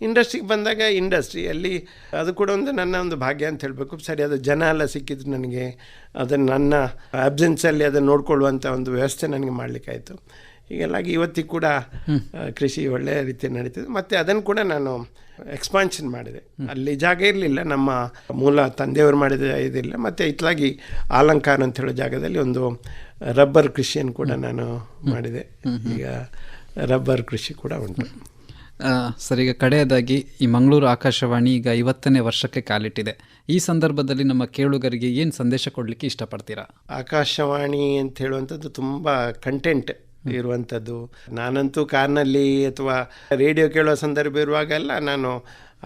ಇಂಡಸ್ಟ್ರಿಗೆ ಬಂದಾಗ ಇಂಡಸ್ಟ್ರಿಯಲ್ಲಿ ಅದು ಕೂಡ ಒಂದು ನನ್ನ ಒಂದು ಭಾಗ್ಯ ಅಂತ ಹೇಳಬೇಕು. ಸರಿಯಾದ ಜನ ಎಲ್ಲ ಸಿಕ್ಕಿದ್ರು ನನಗೆ. ಅದನ್ನು ನನ್ನ ಆಬ್ಸೆನ್ಸಲ್ಲಿ ಅದನ್ನು ನೋಡಿಕೊಳ್ಳುವಂಥ ಒಂದು ವ್ಯವಸ್ಥೆ ನನಗೆ ಮಾಡಲಿಕ್ಕಾಯಿತು. ಹೀಗೆಲ್ಲಾಗಿ ಇವತ್ತಿಗೆ ಕೂಡ ಕೃಷಿ ಒಳ್ಳೆಯ ರೀತಿ ನಡೀತಿದೆ. ಮತ್ತು ಅದನ್ನು ಕೂಡ ನಾನು ಎಕ್ಸ್ಪಾನ್ಷನ್ ಮಾಡಿದೆ. ಅಲ್ಲಿ ಜಾಗ ಇರಲಿಲ್ಲ, ನಮ್ಮ ಮೂಲ ತಂದೆಯವರು ಮಾಡಿದ ಇದಿಲ್ಲ. ಮತ್ತು ಇತ್ಲಾಗಿ ಆಲಂಕಾರ ಅಂತ ಹೇಳೋ ಜಾಗದಲ್ಲಿ ಒಂದು ರಬ್ಬರ್ ಕೃಷಿಯನ್ನು ಕೂಡ ನಾನು ಮಾಡಿದೆ. ಈಗ ರಬ್ಬರ್ ಕೃಷಿ ಕೂಡ ಉಂಟು. ಸರ್, ಈಗ ಕಡೆಯದಾಗಿ ಈ ಮಂಗಳೂರು ಆಕಾಶವಾಣಿ ಈಗ 50ನೇ ವರ್ಷಕ್ಕೆ ಕಾಲಿಟ್ಟಿದೆ. ಈ ಸಂದರ್ಭದಲ್ಲಿ ನಮ್ಮ ಕೇಳುಗರಿಗೆ ಏನು ಸಂದೇಶ ಕೊಡಲಿಕ್ಕೆ ಇಷ್ಟಪಡ್ತೀರಾ? ಆಕಾಶವಾಣಿ ಅಂತ ಹೇಳುವಂಥದ್ದು ತುಂಬ ಕಂಟೆಂಟ್ ಇರುವಂಥದ್ದು. ನಾನಂತೂ ಕಾರ್ನಲ್ಲಿ ಅಥವಾ ರೇಡಿಯೋ ಕೇಳೋ ಸಂದರ್ಭ ಇರುವಾಗೆಲ್ಲ ನಾನು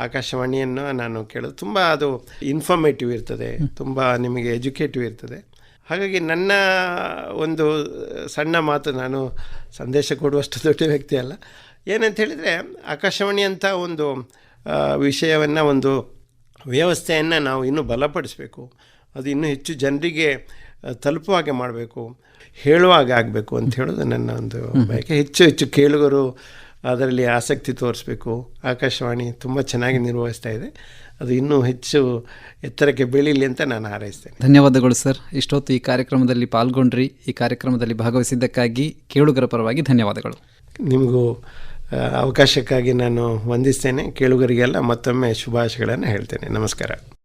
ಆಕಾಶವಾಣಿಯನ್ನು ನಾನು ಕೇಳೋದು. ತುಂಬ ಅದು ಇನ್ಫಾರ್ಮೇಟಿವ್ ಇರ್ತದೆ, ತುಂಬ ನಿಮಗೆ ಎಜುಕೇಟಿವ್ ಇರ್ತದೆ. ಹಾಗಾಗಿ ನನ್ನ ಒಂದು ಸಣ್ಣ ಮಾತು, ನಾನು ಸಂದೇಶ ಕೊಡುವಷ್ಟು ದೊಡ್ಡ ವ್ಯಕ್ತಿ ಅಲ್ಲ. ಏನಂತ ಹೇಳಿದರೆ, ಆಕಾಶವಾಣಿ ಅಂತ ಒಂದು ವಿಷಯವನ್ನು, ಒಂದು ವ್ಯವಸ್ಥೆಯನ್ನು ನಾವು ಇನ್ನೂ ಬಲಪಡಿಸಬೇಕು. ಅದು ಇನ್ನೂ ಹೆಚ್ಚು ಜನರಿಗೆ ತಲುಪುವ ಹಾಗೆ ಮಾಡಬೇಕು, ಹೇಳುವಾಗ ಆಗಬೇಕು ಅಂತ ಹೇಳೋದು ನನ್ನ ಒಂದು ಬಯಕೆ. ಹೆಚ್ಚು ಹೆಚ್ಚು ಕೇಳುಗರು ಅದರಲ್ಲಿ ಆಸಕ್ತಿ ತೋರಿಸ್ಬೇಕು. ಆಕಾಶವಾಣಿ ತುಂಬ ಚೆನ್ನಾಗಿ ನಿರ್ವಹಿಸ್ತಾ ಇದೆ. ಅದು ಇನ್ನೂ ಹೆಚ್ಚು ಎತ್ತರಕ್ಕೆ ಬೆಳೀಲಿ ಅಂತ ನಾನು ಹಾರೈಸ್ತೇನೆ. ಧನ್ಯವಾದಗಳು ಸರ್. ಇಷ್ಟೊತ್ತು ಈ ಕಾರ್ಯಕ್ರಮದಲ್ಲಿ ಪಾಲ್ಗೊಂಡ್ರಿ. ಈ ಕಾರ್ಯಕ್ರಮದಲ್ಲಿ ಭಾಗವಹಿಸಿದ್ದಕ್ಕಾಗಿ ಕೇಳುಗರ ಪರವಾಗಿ ಧನ್ಯವಾದಗಳು. ನಿಮಗೂ ಅವಕಾಶಕ್ಕಾಗಿ ನಾನು ವಂದಿಸ್ತೇನೆ. ಕೇಳುಗರಿಗೆಲ್ಲ ಮತ್ತೊಮ್ಮೆ ಶುಭಾಶಯಗಳನ್ನು ಹೇಳ್ತೇನೆ. ನಮಸ್ಕಾರ.